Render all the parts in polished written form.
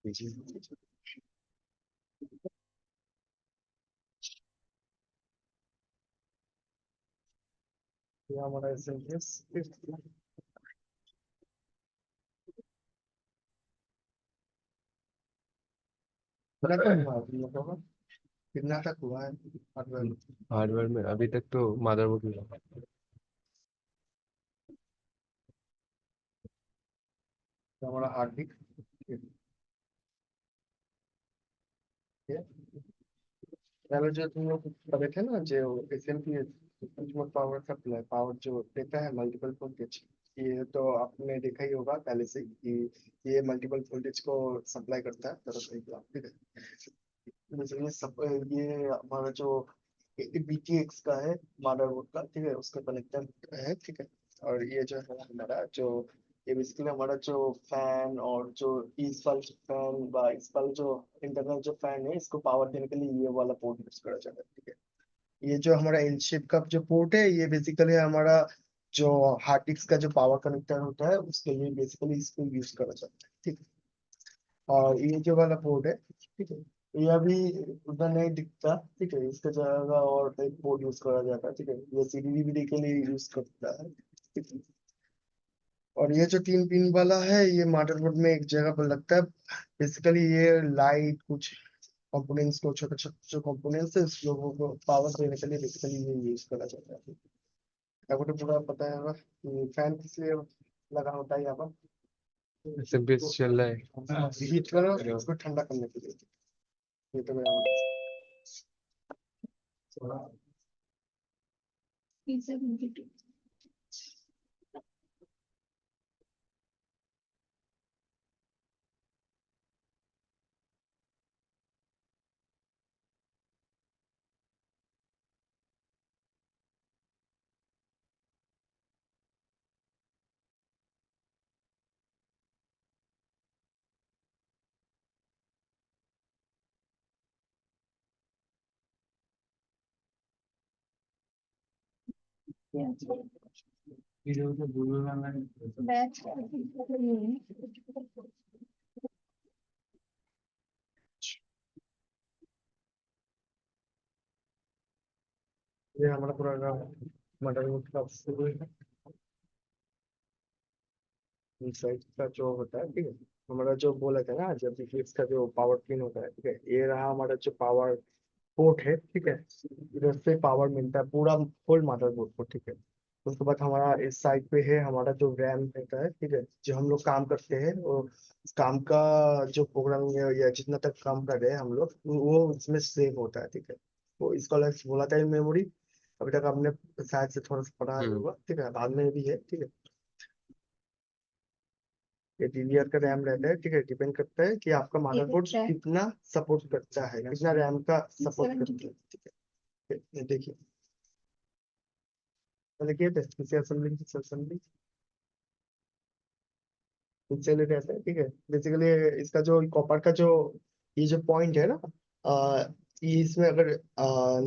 जी। ये हमारा एसएमएस कितना तक हुआ है हार्डवेयर? हार्डवेयर में अभी तक तो मदरबोर्ड मिला। तो हमारा हार्ड डिस्क पहले जो तुम लोग करे थे ना, जो एसएमपी पावर सप्लाई पावर जो देता है मल्टीपल वोल्टेज, ये तो आपने देखा ही होगा पहले से ही कि ये मल्टीपल वोल्टेज को सप्लाई करता है तरह तरह की, ठीक है। जैसे ये हमारा जो बीटीएक्स का है, मदरबोर्ड का, ठीक है, उसका कनेक्टर है, ठीक है। और ये जो है हमारा जो, ये बेसिकली हमारा जो फैन और जो इस वाला फैन व इस वाला जो इंटरनल जो फैन है, इसको पावर देने के लिए ये वाला पोर्ट यूज करा जाता है, ठीक है। ये जो हमारा एल शेप का जो पोर्ट है, ये बेसिकली हमारा जो हार्ड डिस्क का जो पावर कनेक्टर होता है उसके लिए बेसिकली इसको यूज करा जाता है, ठीक है। और ये जो वाला पोर्ट है, ठीक है, ये अभी उतना नहीं दिखता, ठीक है, इसका जगह और एक पोर्ट यूज करा जाता है, ठीक है, ये सीडीवीडी के लिए यूज करता है, ठीक है। और ये जो 3 पिन वाला है, ये मदरबोर्ड में एक जगह पर लगता है। बेसिकली ये लाइट कुछ कंपोनेंट्स को, छोटे छोटे जो कंपोनेंट्स है उस लोगों को पावर देने के लिए बेसिकली ये यूज करा जाता है। आपको तो पूरा पता है होगा कि फैन किस लिए लगा होता है यहाँ पर। एसएमपीएस चल रहा है। हीट करो उसको ठंडा करने के लिए। ये तो मैं ये हमारा पूरा मदरबोर्ड का इनसाइड का जो होता है, ठीक है। हमारा जो बोला था ना, जब भी इसका जो पावर पिन होता है, ठीक है, ये रहा हमारा जो पावर पोर्ट है, ठीक है। इधर से पावर मिलता है पूरा फुल मदरबोर्ड को, ठीक है। उसके बाद हमारा इस साइड पे है हमारा जो रैम रहता है, ठीक है, जो हम लोग काम करते हैं वो उस काम का जो प्रोग्राम या जितना तक काम कर रहे हैं हम लोग वो उसमें सेव होता है, ठीक है। वो इसको अलग बोला था मेमोरी। अभी तक हमने शायद से थोड़ा सा पढ़ा हम्म। होगा, ठीक है, बाद में भी है, ठीक है। ये डीडीआर का रैम रहता है, ठीक है, डिपेंड करता है कि आपका मदरबोर्ड कितना सपोर्ट करता है, कितना रैम का सपोर्ट करता है, ठीक है। ये देखिए, पहले किए थे पीसी असेंबली की असेंबली पिक्चर रहता है, ठीक है। बेसिकली इसका जो कॉपर का जो ये जो पॉइंट है ना, ये इसमें अगर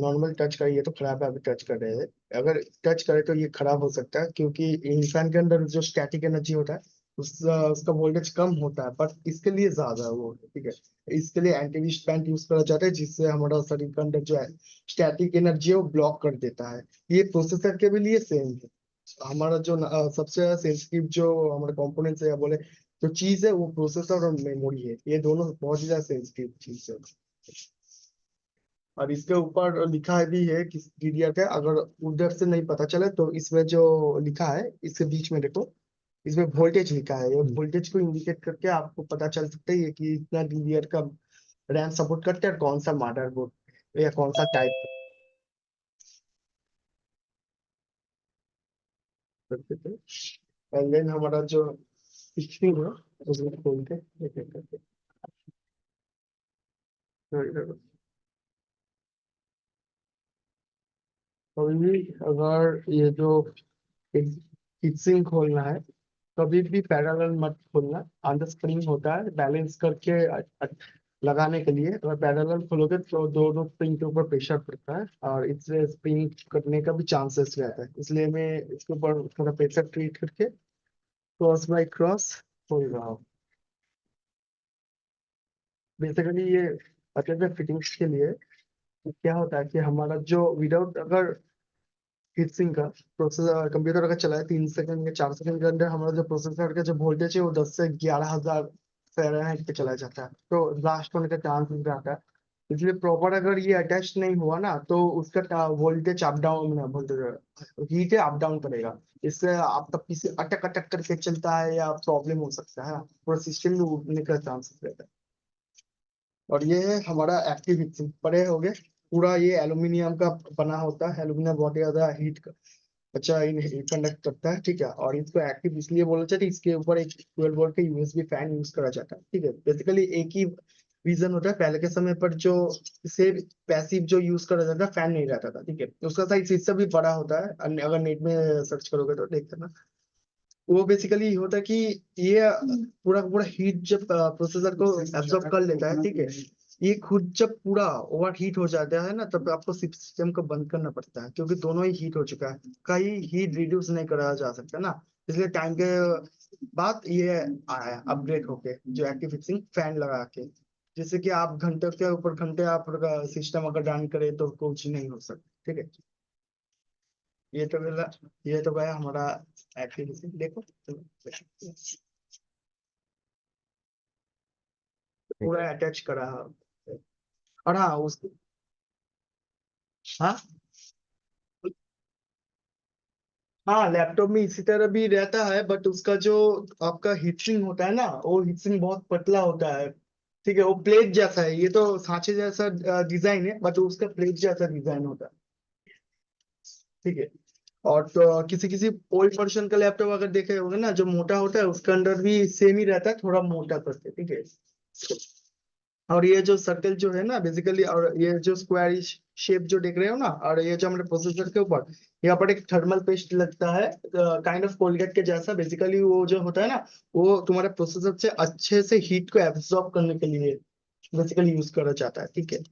नॉर्मल टच करिए तो खराब है, अभी टच कर रहे हैं। अगर टच करे तो ये खराब हो सकता है, क्योंकि इंसान के अंदर जो स्टैटिक एनर्जी होता है उसका वोल्टेज कम होता है, पर इसके लिए ज्यादा है वो, ठीक है। इसके लिए एंटी बैंड यूज करा जाता है, जिससे हमारा शरीर के अंदर जो है स्टैटिक एनर्जी है वो ब्लॉक कर देता है। ये प्रोसेसर के भी लिए सेम है। हमारा जो सबसे ज्यादा सेंसिटिव जो हमारे कंपोनेंट्स है या बोले जो चीज है, वो प्रोसेसर और मेमोरी है, ये दोनों बहुत ही ज्यादा सेंसिटिव चीज है। और इसके ऊपर लिखा है भी है कि डीडीआर का, अगर उधर से नहीं पता चले तो इसमें जो लिखा है इसके बीच में देखो, इसमें वोल्टेज लिखा है। ये वोल्टेज को इंडिकेट करके आपको पता चल सकता है कि इतना डीडीआर का रैम सपोर्ट करता है और कौन सा मदरबोर्ड या कौन सा टाइप करते थे। एंड देन हमारा जो स्क्रीन है उसमें खोलते हैं, एक एक करके। तो इधर कभी भी अगर ये जो स्क्रीन खोलना है, कभी भी पैरेलल मत खोलना। ऑन द स्प्रिंग होता है बैलेंस करके लगाने के लिए, अगर पैरेलल खोलोगे तो दोनों स्प्रिंग के ऊपर प्रेशर पड़ता है और इससे स्प्रिंग करने का भी चांसेस रहता है। इसलिए मैं इसके ऊपर थोड़ा प्रेशर क्रिएट करके क्रॉस बाय क्रॉस खोल रहा हूँ। बेसिकली ये अच्छे फिटिंग्स के लिए क्या होता है कि हमारा जो विदाउट अगर हीट सिंक का प्रोसेसर कंप्यूटर अगर चलाए 3 सेकंड या 4 सेकंड के अंदर हमारा जो प्रोसेसर का जो वोल्टेज है वो 10 से 11 हजार फ़ारेनहाइट पे चला जाता है, तो ब्लास्ट होने का चांस रहता है। इसलिए प्रॉपर अगर ये अटैच नहीं हुआ ना तो उसका voltage up down, voltage heat है अप डाउन करेगा। इससे आपका पीसी अटक अटक करके चलता है या प्रॉब्लम हो सकता है, पूरा सिस्टम में उड़ने का चांसेस रहता है। और ये है हमारा एक्टिव हीट सिंक, बड़े हो गए। पूरा ये एल्यूमिनियम का बना होता है, एल्यूमिनियम बहुत ही ज्यादा हीट अच्छा इन कंडक्ट करता है, ठीक है। और इसको एक्टिव इसलिए बोला जाता है, इसके ऊपर एक 12 वोल्ट का यूएसबी फैन यूज करा जाता है, ठीक है। बेसिकली एक ही रीजन होता है, पहले के समय पर जो इसे पैसिव जो यूज करा जाता है फैन नहीं रहता था, ठीक है। उसका साइज इससे भी बड़ा होता है, अगर नेट में सर्च करोगे तो देख लेना। वो बेसिकली होता है कि ये पूरा पूरा हीट जब प्रोसेसर को एब्जॉर्ब कर लेता है, ठीक है। ये खुद जब पूरा ओवर हीट हो जाता है ना तब आपको सिस्टम को बंद करना पड़ता है, क्योंकि दोनों ही हीट हो चुका है, कहीं हीट रिड्यूस नहीं करा जा सकता ना। इसलिए टाइम के बाद ये आया अपग्रेड होके जो एक्टिव फिक्सिंग फैन लगा के, जैसे कि आप घंटे के ऊपर घंटे आप सिस्टम अगर रन करे तो कुछ नहीं हो सकता, ठीक है। ये तो गया, ये तो गया हमारा एक्टिव फिक्सिंग। देखो पूरा अटैच करा है। और हाँ उस हाँ हाँ लैपटॉप में इसी तरह भी रहता है, बट उसका जो आपका हीटसिंक होता है ना वो हीटसिंक बहुत पतला होता है, ठीक है। वो प्लेट जैसा है, ये तो सांचे जैसा डिजाइन है, बट उसका प्लेट जैसा डिजाइन होता है, ठीक है। और तो किसी किसी ओल्ड वर्जन का लैपटॉप अगर देखे होंगे ना जो मोटा होता है उसके अंदर भी सेम ही रहता है, थोड़ा मोटा करके, ठीक है। और ये जो सर्कल जो है ना बेसिकली, और ये जो स्क्वायरिश शेप जो देख रहे हो ना, और ये जो हमारे प्रोसेसर के ऊपर यहाँ पर एक थर्मल पेस्ट लगता है काइंड ऑफ कोलगेट के जैसा। बेसिकली वो जो होता है ना वो तुम्हारे प्रोसेसर से अच्छे से हीट को एब्सॉर्ब करने के लिए बेसिकली यूज करा जाता है, ठीक है।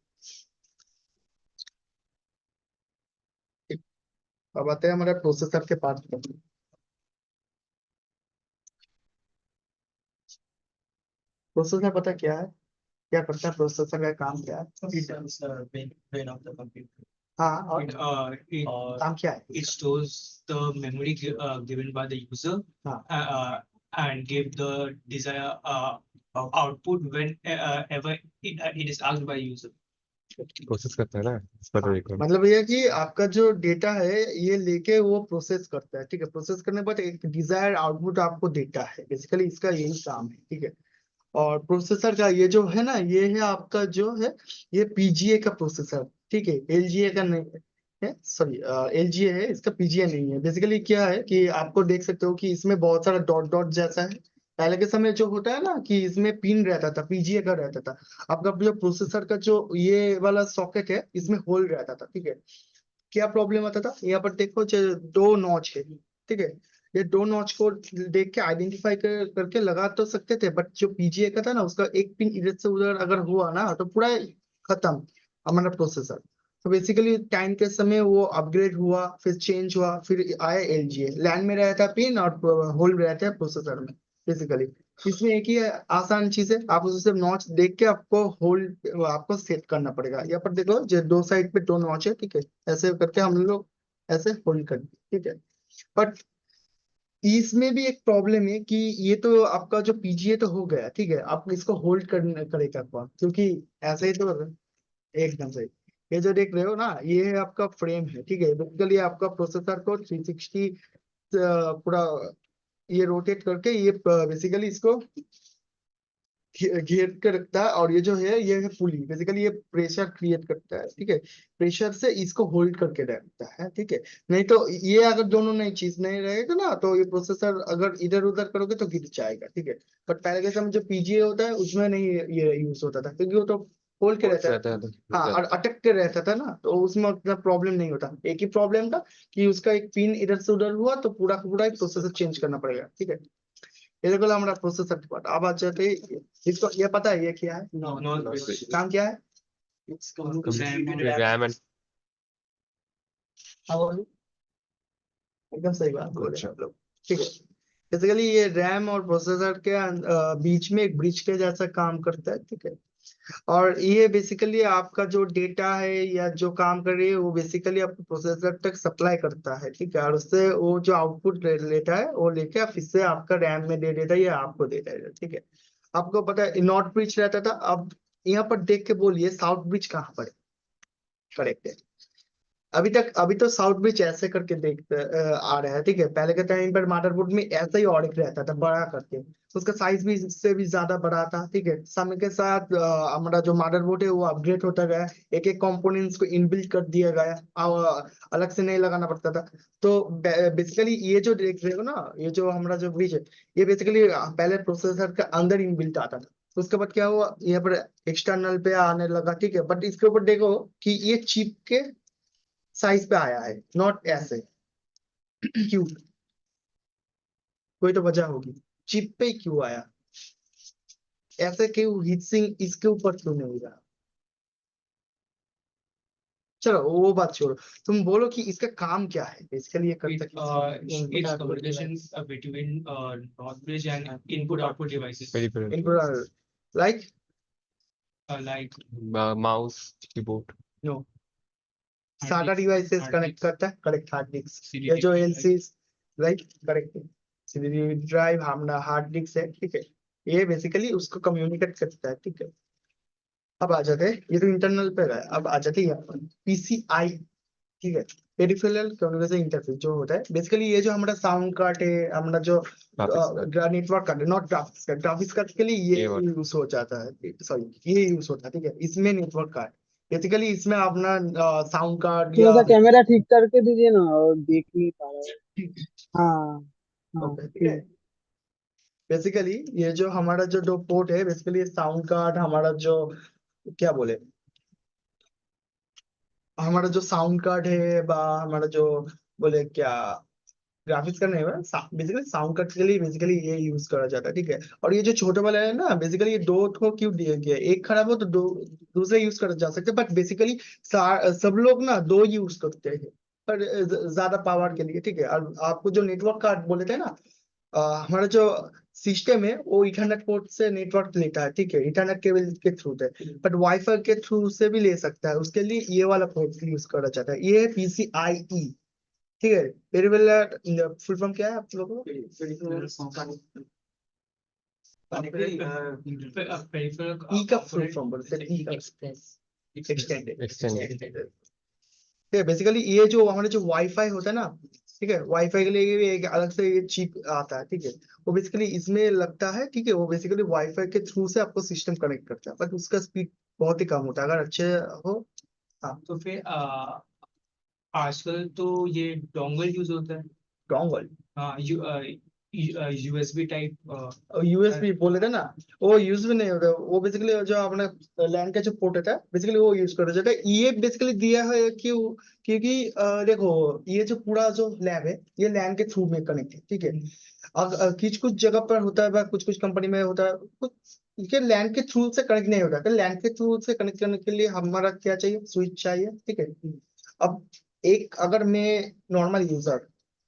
अब आते हैं हमारे प्रोसेसर के पार्ट पर। प्रोसेसर पता क्या करता है, प्रोसेसर का काम क्या है? Systems are brain of the computer. हाँ और It काम क्या है? it stores the memory given by the user हाँ and give the desired output when ever it is asked by user. Process करता है ना इस पर देखो। मतलब ये है कि आपका जो डेटा है ये लेके वो प्रोसेस करता है, ठीक है। प्रोसेस करने के बाद एक डिजायर्ड आउटपुट आपको देता है, बेसिकली इसका यही काम है, ठीक है। और प्रोसेसर का ये जो है ना ये है आपका जो है ये पीजीए का प्रोसेसर, ठीक है। एलजीए का नहीं है, सॉरी एलजीए है, इसका पीजीए नहीं है। बेसिकली क्या है कि आपको देख सकते हो कि इसमें बहुत सारा डॉट डॉट जैसा है। पहले के समय जो होता है ना कि इसमें पिन रहता था, पीजीए का रहता था। आपका जो प्रोसेसर का जो ये वाला सॉकेट है इसमें होल रहता था, ठीक है। क्या प्रॉब्लम आता था, यहाँ पर देखो जो 2 नॉच है, ठीक है। ये 2 नॉच को देख के आइडेंटिफाई करके लगा तो सकते थे, बट जो पीजीए का था ना उसका एक पिन इधर से उधर अगर हुआ ना तो पूरा खत्म हमारा प्रोसेसर। तो बेसिकली टाइम के समय वो अपग्रेड हुआ, फिर चेंज हुआ, फिर आया एलजीए। लैन में रहता है पिन और होल रहता है प्रोसेसर में बेसिकली। इसमें एक ही आसान चीज है, आप उसे सिर्फ नॉच देख के आपको होल्ड आपको सेट करना पड़ेगा। यहाँ पर देखो जो 2 साइड पे 2 नॉच है, ठीक है। ऐसे करके हम लोग ऐसे होल्ड कर, ठीक है। बट इसमें भी एक प्रॉब्लम है कि ये तो आपका जो पीजीए तो हो गया, ठीक है। आप इसको होल्ड करने करेगा कौन, क्योंकि ऐसे ही तो एकदम सही। ये जो देख रहे हो ना ये है आपका फ्रेम है, ठीक है। बेसिकली आपका प्रोसेसर को 360 पूरा ये रोटेट करके ये बेसिकली इसको घेर के रखता है। और ये है पुली, बेसिकली ये प्रेशर क्रिएट करता है, ठीक है। प्रेशर से इसको होल्ड करके रखता है, ठीक है। नहीं तो ये अगर दोनों नई चीज नहीं रहेगा ना तो ये प्रोसेसर अगर इधर उधर करोगे तो गिर जाएगा, ठीक है। बट पहले के समय जो पीजीए होता है उसमें नहीं ये यूज होता था, क्योंकि वो तो होल्ड के रहता रहता है। है तो हाँ और अटक के रहता था ना तो उसमें उतना प्रॉब्लम नहीं होता। एक ही प्रॉब्लम था कि उसका एक पिन इधर से उधर हुआ तो पूरा का पूरा एक प्रोसेसर चेंज करना पड़ेगा, ठीक है। ये देखो हमारा प्रोसेसर डिपार्ट। अब आ जाते हैं इसको, ये पता है ये क्या है, No, काम क्या है? it's RAM and हाँ बोलिए। एकदम सही बात बोले अच्छा। आप लोग, ठीक है। बेसिकली ये रैम और प्रोसेसर के बीच में एक ब्रिज के जैसा काम करता है, ठीक है। और ये बेसिकली आपका जो डेटा है या जो काम कर रही है वो बेसिकली आपको प्रोसेसर तक सप्लाई करता है, ठीक है। और उससे वो जो आउटपुट लेता है वो लेके फिर से आपका रैम में दे देता है या आपको दे देता है, ठीक है। आपको पता है नॉर्थ ब्रिज रहता था, अब यहाँ पर देख के बोलिए साउथ ब्रिज कहाँ पर है? करेक्ट है। अभी तो साउथ ब्रिज ऐसे करके आ रहा है, ठीक है। पहले के टाइम पर मदरबोर्ड में ऐसा ही और एक रहता था बड़ा करके, उसका साइज भी इससे भी ज्यादा बड़ा था, ठीक है। समय के साथ हमारा जो मदरबोर्ड है वो अपग्रेड होता गया, एक एक कंपोनेंट्स को इनबिल्ट कर दिया गया, अलग से नहीं लगाना पड़ता था। तो बेसिकली ये जो देख रहे हो ना, ये जो हमारा जो ब्रिज है, ये बेसिकली पहले प्रोसेसर के अंदर इनबिल्ट आता था। उसके बाद क्या हुआ, यहाँ पर एक्सटर्नल पे आने लगा, ठीक है। बट इसके ऊपर देखो कि ये चिप के साइज पे आया है, नॉट ऐसे। क्यों? कोई तो वजह होगी, चिप पे क्यों आया, ऐसे क्यों हीट सिंक इसके ऊपर क्यों नहीं रहा? चलो वो बात छोड़ो, तुम बोलो कि इसका काम क्या है बेसिकली, ये करता It's communication between North Bridge and input-output devices. Peripheral. Improve like Like Mouse, keyboard. No hard सादा disk, devices hard connect disk, करता है, करेक्ट। हार्ड डिस्क, CD ये जो drive. LC right, correct. CD drive हमारा hard disk है, ठीक है। ये बेसिकली उसको कम्युनिकेट करता है, ठीक है। अब आ जाते हैं, ये तो इंटरनल पे रहा है, अब आ जाते हैं पीसीआई, ठीक है। पेरिफेरल कम्युनिकेशन इंटरफेस जो होता है बेसिकली, ये जो हमारा साउंड कार्ड है, हमारा जो Graphics card. नेटवर्क कार्ड है, not graphics card, graphics card के लिए ये ये वाला। यूज हो जाता है, सॉरी ये यूज होता है, ठीक है। इसमें नेटवर्क कार्ड बेसिकली, इसमें अपना साउंड कार्ड थोड़ा या सा कैमरा ठीक करके दीजिए ना, और देख नहीं पा रहा है। हाँ हाँ ओके, ठीक ठीक है। है। बेसिकली ये जो हमारा जो दो पोर्ट है बेसिकली, साउंड कार्ड हमारा जो क्या बोले, हमारा जो साउंड कार्ड है बा हमारा जो बोले क्या, ग्राफिक्स का नहीं है बेसिकली, साउंड कार्ड के लिए बेसिकली ये यूज करा जाता है, ठीक है। और ये जो छोटे वाला है ना बेसिकली, ये दो को क्यों दिया गया है, एक खराब हो तो दो दूसरे यूज करा जा सकते हैं, बट बेसिकली सब लोग ना दो यूज करते हैं, पर ज्यादा पावर के लिए, ठीक है। और आपको जो नेटवर्क कार्ड बोले थे ना, हमारा जो सिस्टम है वो इथरनेट पोर्ट से नेटवर्क लेता है, ठीक है, इथरनेट केबल के थ्रू से। बट वाईफाई के थ्रू से भी ले सकता है, उसके लिए ये वाला पोर्ट यूज करा जाता है, ये है पीसीआई, ठीक है। पेरिफेरल फुल फॉर्म क्या है आप लोगों को? Peripheral ई का फुल component फॉर्म बोलते हैं, ई का एक्सटेंडेड। Extended. ठीक है। बेसिकली ये जो हमारे जो वाईफाई होता है ना, ठीक है, वाईफाई के लिए भी एक अलग से ये चिप आता है, ठीक है। वो बेसिकली इसमें लगता है, ठीक है। वो बेसिकली वाईफाई के थ्रू से आपको सिस्टम कनेक्ट करता है, बट उसका स्पीड बहुत ही कम होता है अगर अच्छे हो। हाँ, तो फिर आजकल तो ये डोंगल यूज होता है। डोंगल, हाँ यूएसबी टाइप। यूएसबी बोले थे ना, वो यूज भी नहीं होता, वो बेसिकली जो अपने लैंड का जो पोर्ट होता है बेसिकली वो यूज करा जाता है। ये बेसिकली दिया है क्यों, क्योंकि देखो ये जो पूरा जो लैब है ये लैंड के थ्रू में कनेक्ट है, ठीक है। कुछ कुछ जगह पर होता है, कुछ कुछ कंपनी में होता है, कुछ ये लैंड के थ्रू से कनेक्ट नहीं होता, तो लैंड के थ्रू से कनेक्ट करने के लिए हमारा क्या चाहिए, स्विच चाहिए, ठीक है। अब एक अगर मैं नॉर्मल यूजर,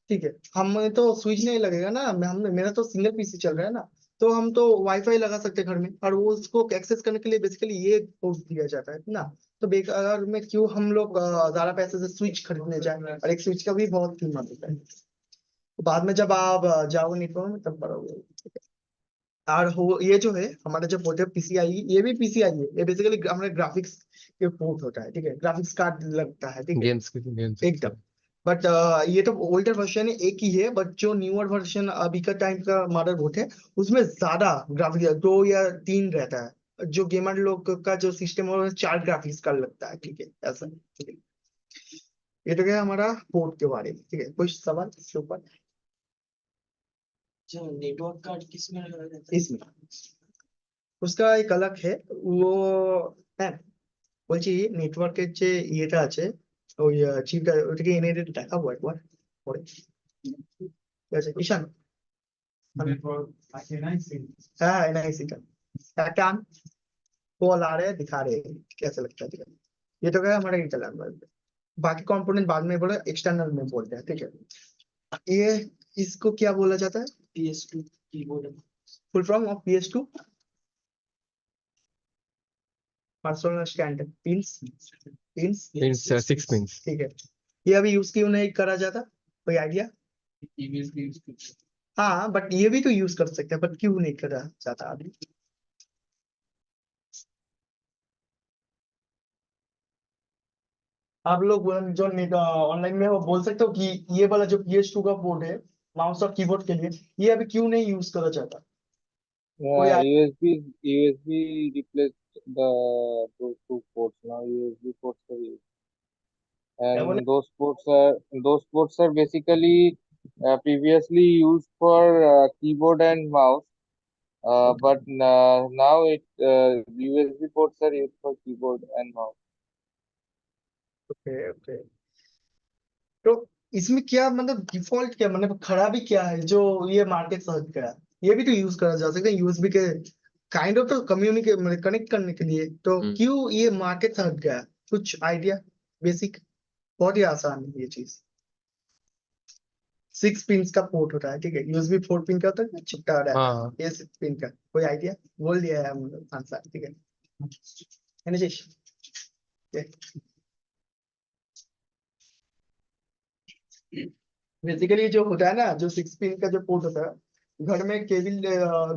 ठीक है, हमें तो स्विच नहीं लगेगा ना, मेरा तो सिंगल पीसी चल रहा है ना, तो हम तो वाईफाई लगा सकते हैं घर में, और वो उसको एक्सेस करने के लिए बेसिकली ये पोर्ट दिया जाता है ना। तो बेकार में क्यों हम लोग ज्यादा पैसे से स्विच खरीदने जाए, और एक स्विच का भी बहुत कीमत होता है। तो बाद में जब आप जाओगे नेटवर्क में तब पढ़ोगे, ठीक है। और हो ये जो है हमारा जो पोर्ट है पीसीआई, ये भी पीसीआई है, ये बेसिकली हमारे ग्राफिक्स के पोर्ट होता है, ठीक है, ग्राफिक्स कार्ड लगता है, ठीक है, Games. एकदम। बट ये तो ओल्डर वर्जन है, एक ही है, बट जो न्यूअर वर्जन अभी का टाइम का मदरबोर्ड है उसमें ज्यादा ग्राफिक्स, 2 या 3 रहता है। जो गेमर लोग का जो सिस्टम है वो 4 ग्राफिक्स कार्ड लगता है, ठीक है, ऐसा, ठीक है। ये तो क्या हमारा पोर्ट के बारे में, ठीक है। कुछ सवाल इसके ऊपर? नेटवर्क कार्ड किस में लगा रहता है? इसमें उसका एक अलग है, वो है বলছি নেটওয়ার্কের যে ইয়েটা আছে, ওই চিপটা ওটাকে এনে দেখাবো একবার পরে, ঠিক আছে ঈশান? नेटवर्क हाँ एनआईसी का पैटर्न कॉल आ रहे हैं, दिखा रहे हैं कैसे लगता है, ठीक है। ये तो क्या हमारा इंटरनल में, बाकी कंपोनेंट बाद में बोले, एक्सटर्नल में बोलते हैं, ठीक है। ये इसको क्या बोला जाता है? PS2 keyboard. Full form of PS2 personal stand pins pins Pins 6 pins. ठीक है। ये अभी यूज क्यों नहीं करा जाता, कोई आइडिया? हाँ बट ये भी तो यूज कर सकते हैं, बट क्यों नहीं करा जाता अभी? आप लोग जो ऑनलाइन में हो बोल सकते हो कि ये वाला जो PS2 का पोर्ट है माउस और कीबोर्ड के लिए, ये अभी क्यों नहीं यूज करा जाता? कोई USB replaced those two ports. Now USB ports are used, क्या बोले? and those ports are basically previously used for keyboard and mouse. But now USB ports are used for keyboard and mouse. Okay okay. तो इसमें क्या मतलब default क्या मतलब खराबी क्या है जो ये मार्केट से हट गया? ये भी तो यूज करा जा सकता है यूएसबी के काइंड ऑफ तो कम्युनिकेट मतलब कनेक्ट करने के लिए, तो क्यों ये मार्केट से हट गया? कुछ आइडिया? बेसिक बहुत ही आसान है ये चीज। 6 पिन का पोर्ट होता है, ठीक है। यूएसबी 4 पिन का होता है, चिपटा रहता है। हाँ ये 6 पिन का कोई आइडिया? बोल दिया है हम लोग आंसर, ठीक है। एनर्जी बेसिकली जो होता है ना, जो 6 पिन का जो पोर्ट होता है घर में केबल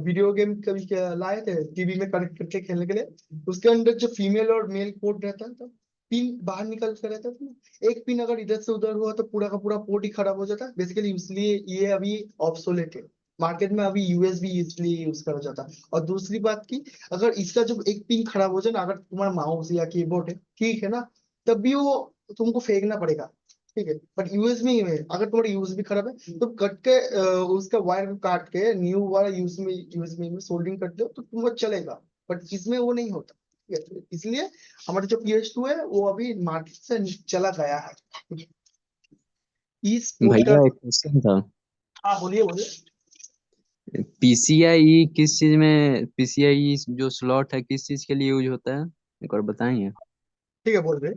वीडियो गेम कभी लाए थे टीवी में कनेक्ट करके खेलने के लिए, उसके अंदर जो फीमेल और मेल पोर्ट रहता था, पिन बाहर निकल कर रहता था। एक पिन अगर इधर से उधर हुआ तो पूरा का पूरा पोर्ट ही खराब हो जाता है बेसिकली, इसलिए ये अभी ऑब्सोलेट है। मार्केट में अभी यूएसबी इसलिए यूज करा जाता है। और दूसरी बात की, अगर इसका जो एक पिन खराब हो जाए ना, अगर तुम्हारा माउस या कीबोर्ड है ठीक है ना, तब भी वो तुमको फेंकना पड़ेगा, ठीक है। बट यूएसबी में अगर तुम्हारा यूएसबी खराब है तो कट के उसका वायर काट के न्यू वाला यूएसबी में सोल्डरिंग कर दो तो तुम्हारा चलेगा। बट इसमें वो नहीं होता, ठीक है। तो इसलिए हमारा जो PS2 है वो अभी मार्केट से चला गया है। इस पोर्ट का भैया एक क्वेश्चन था। हाँ बोलिए बोलिए। पीसीआई किस चीज में, पीसीआई जो स्लॉट है किस चीज के लिए यूज होता है, एक बार बताएंगे? ठीक है बोल रहे।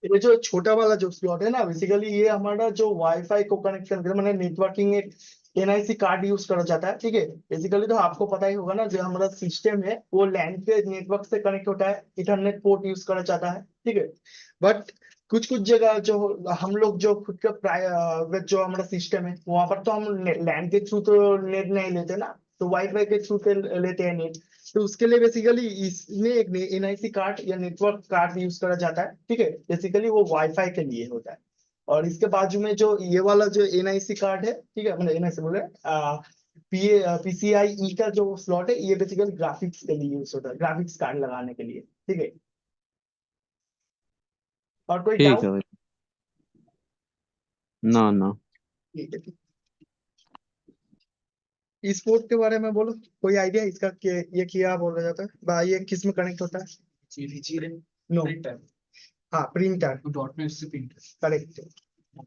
ये जो छोटा वाला जो स्लॉट है ना, बेसिकली ये हमारा जो वाईफाई को कनेक्ट करने मतलब नेटवर्किंग एक एनआईसी कार्ड यूज करा जाता है, ठीक है। बेसिकली तो आपको पता ही होगा ना, जो हमारा सिस्टम है वो लैन के नेटवर्क से कनेक्ट होता है, इथरनेट पोर्ट यूज करा जाता है, ठीक है। बट कुछ कुछ जगह जो हम लोग जो खुद का जो हमारा सिस्टम है वहां पर तो हम लैन के थ्रू तो नेट नहीं लेते ना, तो वाईफाई के थ्रू लेते हैं नेट। तो उसके लिए बेसिकली इसमें एक एनआईसी कार्ड या नेटवर्क कार्ड यूज करा जाता है, ठीक है। बेसिकली वो वाईफाई के लिए होता है। और इसके बाजू में जो ये वाला जो एनआईसी कार्ड है, ठीक है, मतलब एनआईसी बोले PCIe का जो स्लॉट है, ये बेसिकली ग्राफिक्स के लिए यूज होता है, ग्राफिक्स कार्ड लगाने के लिए, ठीक है। और कोई ठीक डाउट? है भाई। ना ना। ठीक है। इस पोर्ट के बारे में बोलो, कोई आइडिया इसका कि ये क्या बोला जाता है ये किस में कनेक्ट होता है? नो, हाँ प्रिंटर, करेक्ट।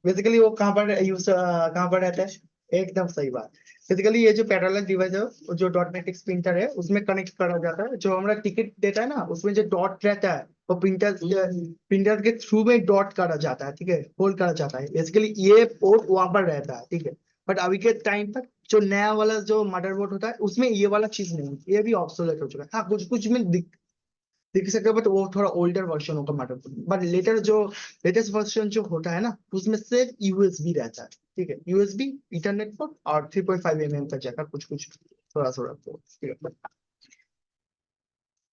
बेसिकली वो कहाँ पर यूज कहाँ पर रहता है? एकदम सही बात। बेसिकली ये जो पैरेलल डिवाइस है वो जो डॉट नेट प्रिंटर है उसमें कनेक्ट करा जाता है। जो हमारा टिकट देता है ना, उसमें जो डॉट रहता है वो प्रिंटर के थ्रू में डॉट करा जाता है, ठीक है, होल्ड करा जाता है। बेसिकली ये पोर्ट वहां पर रहता है, ठीक है। बट अभी के टाइम पर जो नया वाला जो मदरबोर्ड होता है उसमें ये वाला चीज नहीं है, ये भी ऑब्सोलेट हो चुका है। हाँ कुछ कुछ में दिख सकता है, बट वो थोड़ा ओल्डर वर्जन होगा मदरबोर्ड। बट लेटेस्ट वर्जन जो होता है ना, उसमें सिर्फ यूएसबी रहता है, ठीक है। यूएसबी, इथरनेट पोर्ट और 3.5 mm का जगह कुछ कुछ थोड़ा थोड़ा पोर्ट, ठीक है।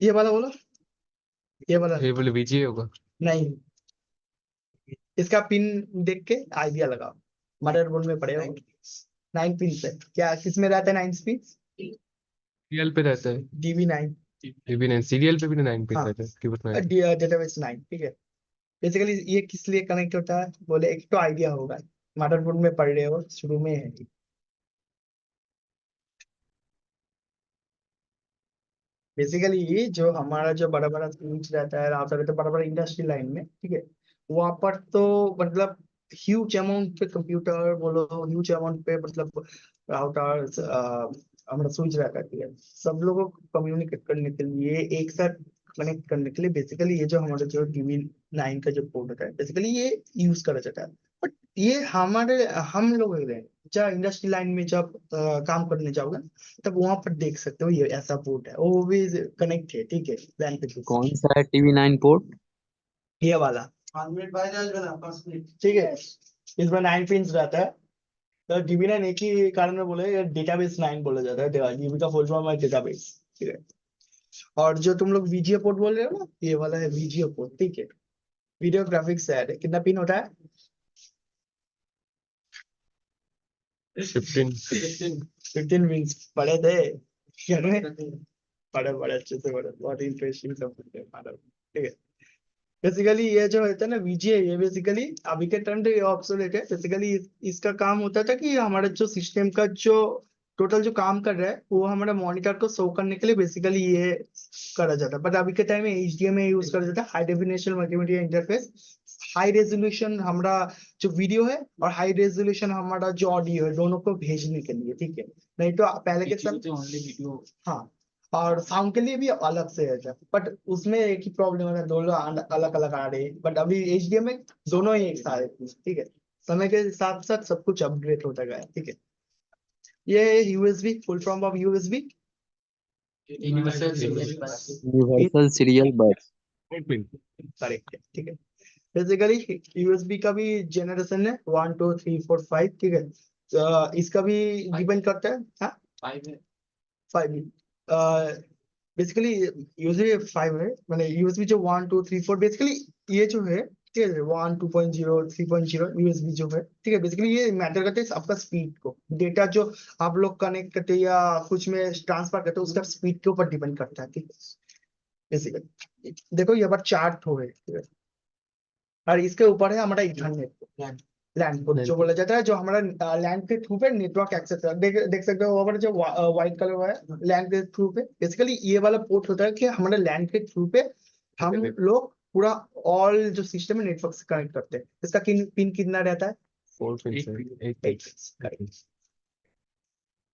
ये वाला बोलो, ये वाला ये बोले VGA होगा। नहीं। इसका पिन देख के आइडिया लगाओ, मदरबोर्ड में पड़ेगा 9 पिन से। क्या किस में रहता है 9 पिन? सीरियल पे रहता है। DB9। DB9 सीरियल पे भी 9 पिन हाँ रहता है, कीबोर्ड में। डेटाबेस 9, ठीक है। बेसिकली ये किस लिए कनेक्ट होता है बोले, एक तो आइडिया होगा, मदरबोर्ड में पढ़ रहे हो शुरू में है। बेसिकली ये जो हमारा जो बड़ा बड़ा स्विच रहता है राउटर रहता है बड़ा बड़ा इंडस्ट्री लाइन में, ठीक है, वहां पर तो मतलब ह्यूज अमाउंट पे कंप्यूटर बोलो, ह्यूज अमाउंट पे मतलब राउटर्स हमारा स्विच रहता है, ठीक है। सब लोगों को कम्युनिकेट करने के लिए, एक साथ कनेक्ट करने के लिए बेसिकली ये जो हमारा जो DB9 का जो पोर्ट होता है बेसिकली ये यूज करा जाता है। बट ये हमारे हम लोग हैं जब इंडस्ट्री लाइन में जब काम करने जाओगे तब वहां पर देख सकते हो, ये ऐसा पोर्ट है, वो भी कनेक्ट है, ठीक है, LAN पे। कौन सा है TV9 पोर्ट? ये वाला, ठीक है, इसमें 9 पिंस रहता है। तो DB9 एक ही कारण में बोले डेटाबेस 9 बोला जाता है, DB का फुल फॉर्म है डेटाबेस, ठीक है। और जो तुम लोग VGA पोर्ट बोल रहे हो ना, ये वाला है VGA पोर्ट, ठीक है, वीडियो ग्राफिक्स ऐड है। कितना पिन होता है? 15 पिन पढ़े थे क्या में? पढ़े पढ़े अच्छे से पढ़े, बहुत इंटरेस्टिंग सब कुछ है पढ़े, ठीक है। बेसिकली ये जो होता है ना VGA, ये बेसिकली अभी के टाइम पे ये ऑब्सोलेट है। बेसिकली इसका काम होता था कि हमारा जो सिस्टम का जो टोटल जो काम कर रहा है वो हमारा मॉनिटर को शो करने के लिए बेसिकली ये करा जाता है। बट अभी के टाइम में HDMI यूज करा जाता है, high definition multimedia interface. High resolution हमारा जो वीडियो है और हाई रेजोल्यूशन हमारा जो ऑडियो है, दोनों को भेजने के लिए, ठीक है। नहीं तो पहले के समय, हाँ, और साउंड के लिए भी अलग से है, बट उसमें एक ही प्रॉब्लम है, दोनों अलग अलग आ रहे हैं। बट अभी HDMI दोनों ही एक साथ है, ठीक है। समय के साथ साथ सब कुछ अपग्रेड होता गया है, ठीक है। ये है USB, full form of USB, universal serial बस। करेक्ट है, ठीक है। बेसिकली USB का भी जनरेशन है 1 2 3 4 5, ठीक है। इसका भी डिपेंड करता है, हाँ 5 बेसिकली यूजली 5 है, मैंने USB जो 1 2 3 4 बेसिकली ये जो है, ठीक है, 1 2.0 3.0 USB जो है, ठीक है। बेसिकली ये मैटर करते हैं आपका स्पीड को, डेटा जो आप लोग कनेक्ट करते हैं या कुछ में ट्रांसफर करते हैं उसका स्पीड के ऊपर डिपेंड करता है, ठीक है। बेसिकली देखो ये बार 4 ठो है, ठीक है। और इसके ऊपर है हमारा इथरनेट लैंड पोर्ट जो बोला जाता है, जो हमारा लैंड के थ्रू पे नेटवर्क एक्सेस है। देख सकते हो वहां पर जो व्हाइट कलर हुआ है लैंड के थ्रू पे, बेसिकली ये वाला पोर्ट होता है कि हमारे लैंड के थ्रू पे हम लोग पूरा ऑल जो सिस्टम है नेटवर्क से कनेक्ट करते हैं। इसका पिन कितना रहता है? 4 पिन से 8 पिन।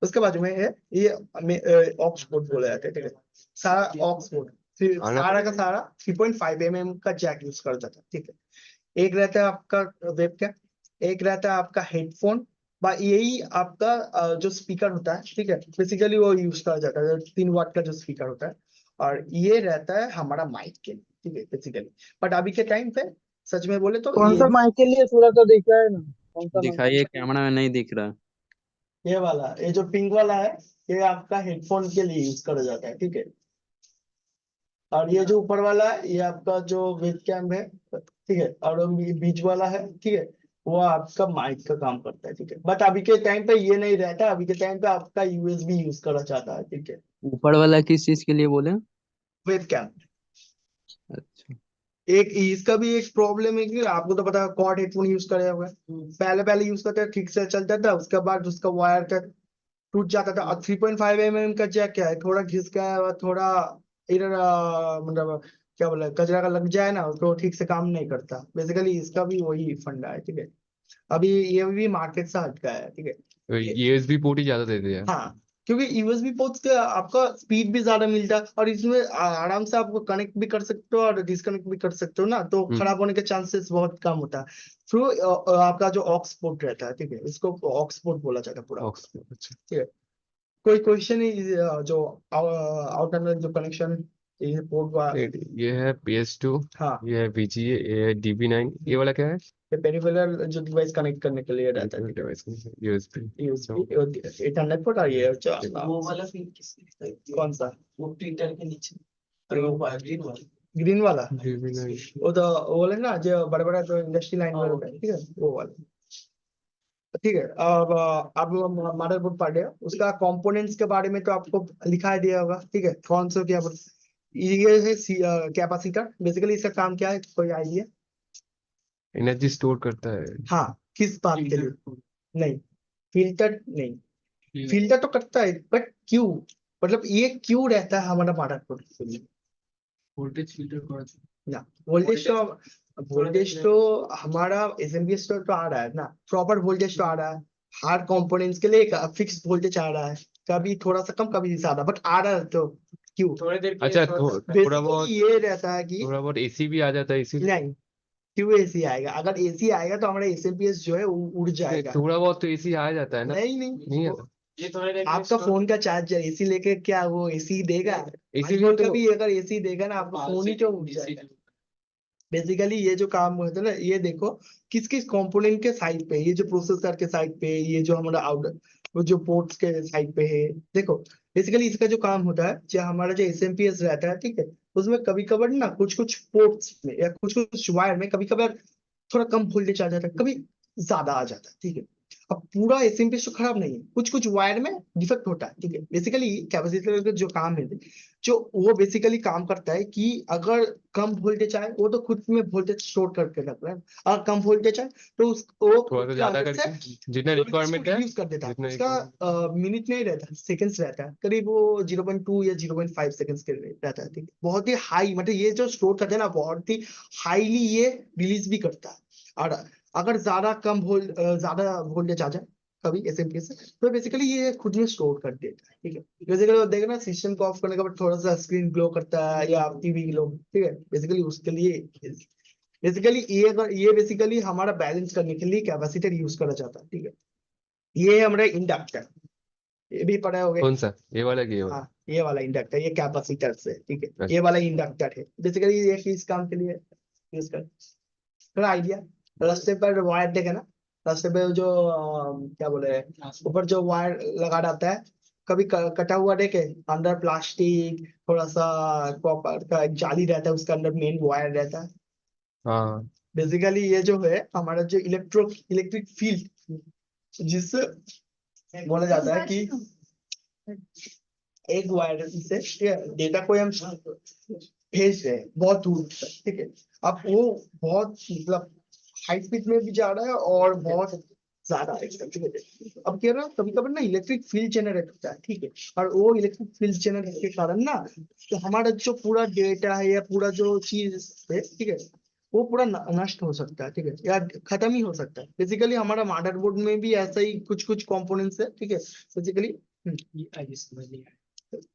उसके बाजू में है ये ऑक्स पोर्ट बोला जाता है, ठीक है। सारा ऑक्स पोर्ट, फिर सारा का सारा 3.5 mm का जैक यूज कर जाता है, ठीक है। एक रहता है आपका वेबकैम, एक रहता है आपका हेडफोन, यही आपका जो स्पीकर होता है, ठीक है। बेसिकली वो यूज करा जाता है 3 वाट का जो स्पीकर होता है, और ये रहता है हमारा माइक के लिए, ठीक है, बेसिकली। बट अभी के टाइम पे सच में बोले तो कौन सा माइक के लिए थोड़ा सा दिखा है ना, कौन सा माइक? दिखाइए, कैमरा में नहीं दिख रहा। ये वाला, ये जो पिंक वाला है, ये आपका हेडफोन के लिए यूज करा जाता है, ठीक है। और ये जो ऊपर वाला है ये आपका जो वेबकैम है, ठीक है। और बीच वाला है, ठीक है, वो आपका माइक का काम करता है, ठीक है। बट अभी के टाइम पे ये नहीं रहता, अभी के टाइम पे आपका USB यूज करा जाता है, ठीक है, ऊपर वाला किस चीज के लिए बोले? वेबकैम। अच्छा। एक इसका भी एक प्रॉब्लम है कि आपको तो पता है कॉर्ड हेडफोन यूज करे हुए पहले पहले यूज करते ठीक से चलता था, उसके बाद उसका वायर का टूट जाता था। और 3.5 mm का जैक क्या है, थोड़ा घिस गया, थोड़ा इधर मतलब क्या बोला कचरा का लग जाए ना तो ठीक से काम नहीं करता। बेसिकली इसका भी वही फंडा है, ठीक है। अभी ये भी मार्केट से हट गया है, ठीक है। तो USB पोर्ट ही ज्यादा देते हैं। हाँ, क्योंकि USB पोर्ट से आपका स्पीड भी ज्यादा मिलता है, और इसमें आराम से आपको कनेक्ट भी कर सकते हो और डिस्कनेक्ट भी कर सकते हो ना, तो खराब होने के चांसेस बहुत कम होता है। थ्रू आपका जो ऑक्स पोर्ट रहता है, ठीक है, इसको ऑक्स पोर्ट बोला जाता है पूरा, अच्छा। ठीक है। कोई क्वेश्चन ही जो आउटर जो कनेक्शन ये पोर्ट का, ये है PS2, हाँ, ये है VGA, ये है DB9, ये वाला क्या है? ये पेरिफेरल जो डिवाइस कनेक्ट करने के लिए रहता है, USB। USB internet port. और ये वो वाला कौन सा? वो प्रिंटर के नीचे, अरे वो ग्रीन वाला, DB9। वो तो वो वाला ना जो बड़ा बड़ा जो इंडस्ट्री लाइन में होता है, ठीक है, वो वाला, ठीक है। अब आप मदरबोर्ड पढ़ रहे हो, उसका कंपोनेंट्स के बारे में तो आपको लिखा दिया होगा, ठीक है, कौन सा क्या ये है कैपेसिटर। बेसिकली इसका काम क्या है, कोई आइडिया? एनर्जी स्टोर करता है। हाँ, किस बात के लिए? नहीं, फिल्टर नहीं, फिल्टर तो करता है, बट क्यों, मतलब ये क्यों रहता है हमारा मदरबोर्ड के लिए? वोल्टेज फिल्टर ना, वोल्टेज तो हमारा एसएमपीएस तो आ रहा है ना, प्रॉपर वोल्टेज तो आ रहा है। हर कंपोनेंट्स के लिए एक फिक्स वोल्टेज आ रहा है, कभी थोड़ा सा कम कभी ज्यादा, बट आ रहा है। तो क्यों? थोड़ी देर अच्छा, थोड़ा बहुत ये रहता है कि AC भी आ जाता है, इसी नहीं, क्यों एसी आएगा? अगर एसी आएगा तो हमारा एसएमपीएस जो है वो उड़ जाएगा। थोड़ा बहुत तो एसी आ जाता है ना, नहीं नहीं वो आता। आपका फोन का चार्जर एसी लेके क्या वो एसी देगा? इसीलिए iPhone तो का भी अगर एसी देगा ना आपका फोन ही तो उड़ जाएगा। बेसिकली ये जो काम होता है ना, ये देखो किस किस कंपोनेंट के साइड पे, ये जो प्रोसेसर के साइड पे, ये जो हमारा आउटर वो जो पोर्ट्स के साइड पे है, देखो बेसिकली इसका जो काम होता है, जो हमारा जो एसएमपीएस रहता है, ठीक है, उसमें कभी कभार ना कुछ कुछ पोर्ट्स में या कुछ कुछ वायर में कभी कभार थोड़ा कम वोल्टेज आ जाता है, कभी ज्यादा आ जाता है, ठीक है। अब पूरा एसएमपीएस तो खराब नहीं है, कुछ कुछ वायर में डिफेक्ट होता है, ठीक है। बेसिकली कैपेसिटर का जो काम है, जो वो बेसिकली काम करता है कि अगर कम वोल्टेज आए, वो तो खुद में वोल्टेज स्टोर करके रख रहा है, अगर कम वोल्टेज आए तो वो थोड़ा खुद सा के ज्यादा अंदर से करके जितना रिक्वायरमेंट है, रिड्यूस कर देता है। जितना उसका मिनट नहीं रहता, सेकंड्स रहता है, करीब वो 0.2 या 0.5 सेकंड्स के रहता है, ठीक है। बहुत ही हाई, मतलब ये जो स्टोर करते हैं ना, बहुत ही हाईली ये रिलीज भी करता है। और अगर ज्यादा वोल्टेज आ जाए कभी एसएमपीएस से, तो बेसिकली ये खुद में स्टोर कर देता है, ठीक है। बेसिकली देखो ना, सिस्टम को ऑफ करने के बाद थोड़ा सा स्क्रीन ग्लो करता है या टीवी ग्लो, ठीक है, बेसिकली उसके लिए बेसिकली ये बेसिकली हमारा बैलेंस करने के लिए कैपेसिटर यूज करा जाता है, ठीक है। ये है हमारा इंडक्टर, ये भी पढ़े होगे। कौन सा, ये वाला कि ये वाला? हाँ, ये वाला इंडक्टर, ये कैपेसिटर से, ठीक है, अच्छा। ये वाला इंडक्टर है बेसिकली, ये किस काम के लिए यूज कर, थोड़ा आइडिया। रास्ते पर वायर देखे ना, रास्ते पे जो क्या बोले, ऊपर जो वायर लगा रहता है, कभी कटा हुआ देखे, अंदर प्लास्टिक थोड़ा सा कॉपर का एक जाली रहता है, उसके अंदर मेन वायर रहता है। हाँ बेसिकली ये जो है हमारा जो इलेक्ट्रिक फील्ड, जिससे बोला जाता है कि एक वायर से डेटा को हम भेज रहे हैं बहुत दूर तक, ठीक है। अब वो बहुत मतलब हाई स्पीड में भी जा रहा है और बहुत ज्यादा है। अब क्या ना, कभी कभी ना इलेक्ट्रिक फील्ड जनरेट होता है, ठीक है, और वो इलेक्ट्रिक फील्ड जनरेट के कारण ना, तो हमारा जो पूरा डेटा है या पूरा जो चीज है, ठीक है, वो पूरा नष्ट हो सकता है, ठीक है, या खत्म ही हो सकता है। बेसिकली हमारा मदरबोर्ड में भी ऐसा ही कुछ कुछ कंपोनेंट्स है, ठीक है। बेसिकली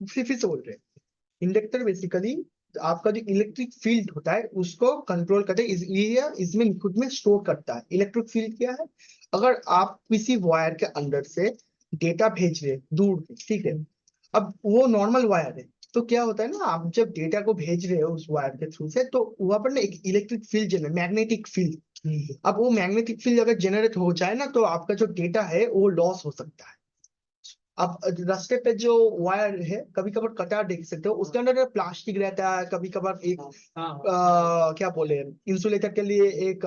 फिर से बोल रहे हैं, इंडक्टर बेसिकली आपका जो इलेक्ट्रिक फील्ड होता है उसको कंट्रोल करता है, इसलिए इसमें खुद में स्टोर करता है। इलेक्ट्रिक फील्ड क्या है? अगर आप किसी वायर के अंदर से डेटा भेज रहे दूर, ठीक है, अब वो नॉर्मल वायर है, तो क्या होता है ना, आप जब डेटा को भेज रहे हो उस वायर के थ्रू से, तो वहां पर ना एक electric field generate, magnetic field, अब वो मैग्नेटिक फील्ड अगर जनरेट हो जाए ना, तो आपका जो डेटा है वो लॉस हो सकता है। अब रास्ते पे जो वायर है, कभी कभार कटा देख सकते हो, उसके अंदर प्लास्टिक रहता है, कभी कभार एक क्या बोले, इंसुलेटर के लिए एक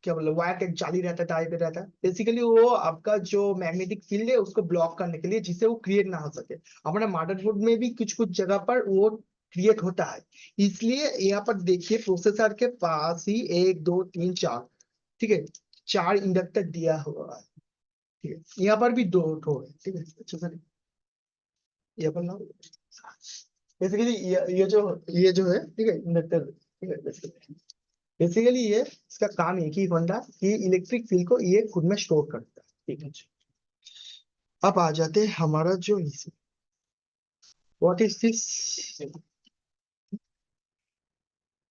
क्या बोले, वायर का एक जाली रहता है, टाइप पे रहता है। बेसिकली वो आपका जो मैग्नेटिक फील्ड है उसको ब्लॉक करने के लिए, जिससे वो क्रिएट ना हो सके। हमारे मदरबोर्ड में भी कुछ कुछ जगह पर वो क्रिएट होता है, इसलिए यहाँ पर देखिए प्रोसेसर के पास ही 1 2 3 4, ठीक है, 4 इंडक्टर दिया हुआ है, ठीक है। यहाँ पर भी 2 है, ठीक है, अच्छा सर, यहाँ पर ना बेसिकली ये जो है, ठीक है, इंडक्टर, ठीक है। बेसिकली ये इसका काम एक ही बंदा कि इलेक्ट्रिक फील्ड को ये खुद में स्टोर करता है, ठीक है। अब आ जाते हैं हमारा जो व्हाट इज दिस,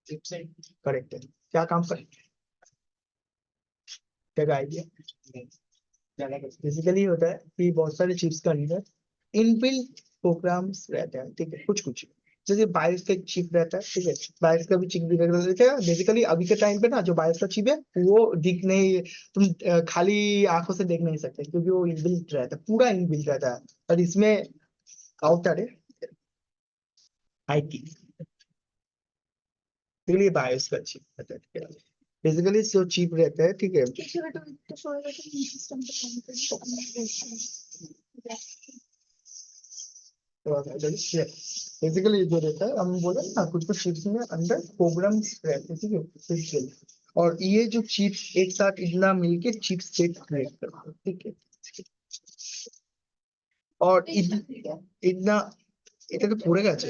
करेक्ट है, क्या काम करेक्ट है, क्या आइडिया? बेसिकली होता है कि बहुत सारे चिप्स के अंदर इनबिल्ट प्रोग्राम्स रहते हैं, ठीक है, कुछ कुछ जैसे बायोस का एक चिप रहता है, ठीक है, बायोस का भी चिप भी रहता है। बेसिकली अभी के टाइम पे ना जो बायोस का चिप है वो दिख नहीं, तुम खाली आंखों से देख नहीं सकते, क्योंकि वो इनबिल्ट रहता है, पूरा इनबिल्ट रहता है। और इसमें आउटर है आईटी, इसलिए बायोस का चिप रहता है, ठीक है। बेसिकली जो चिप रहता है, ठीक है, बेसिकली जो रहता है, हम बोले ना कुछ कुछ चिप्स में अंदर प्रोग्राम्स रहते हैं, ठीक है, फिजिकल, और ये जो चिप्स एक साथ इतना मिलके चिप सेट क्रिएट करते हैं, ठीक है। और इतना এটা তো পড়ে গেছে।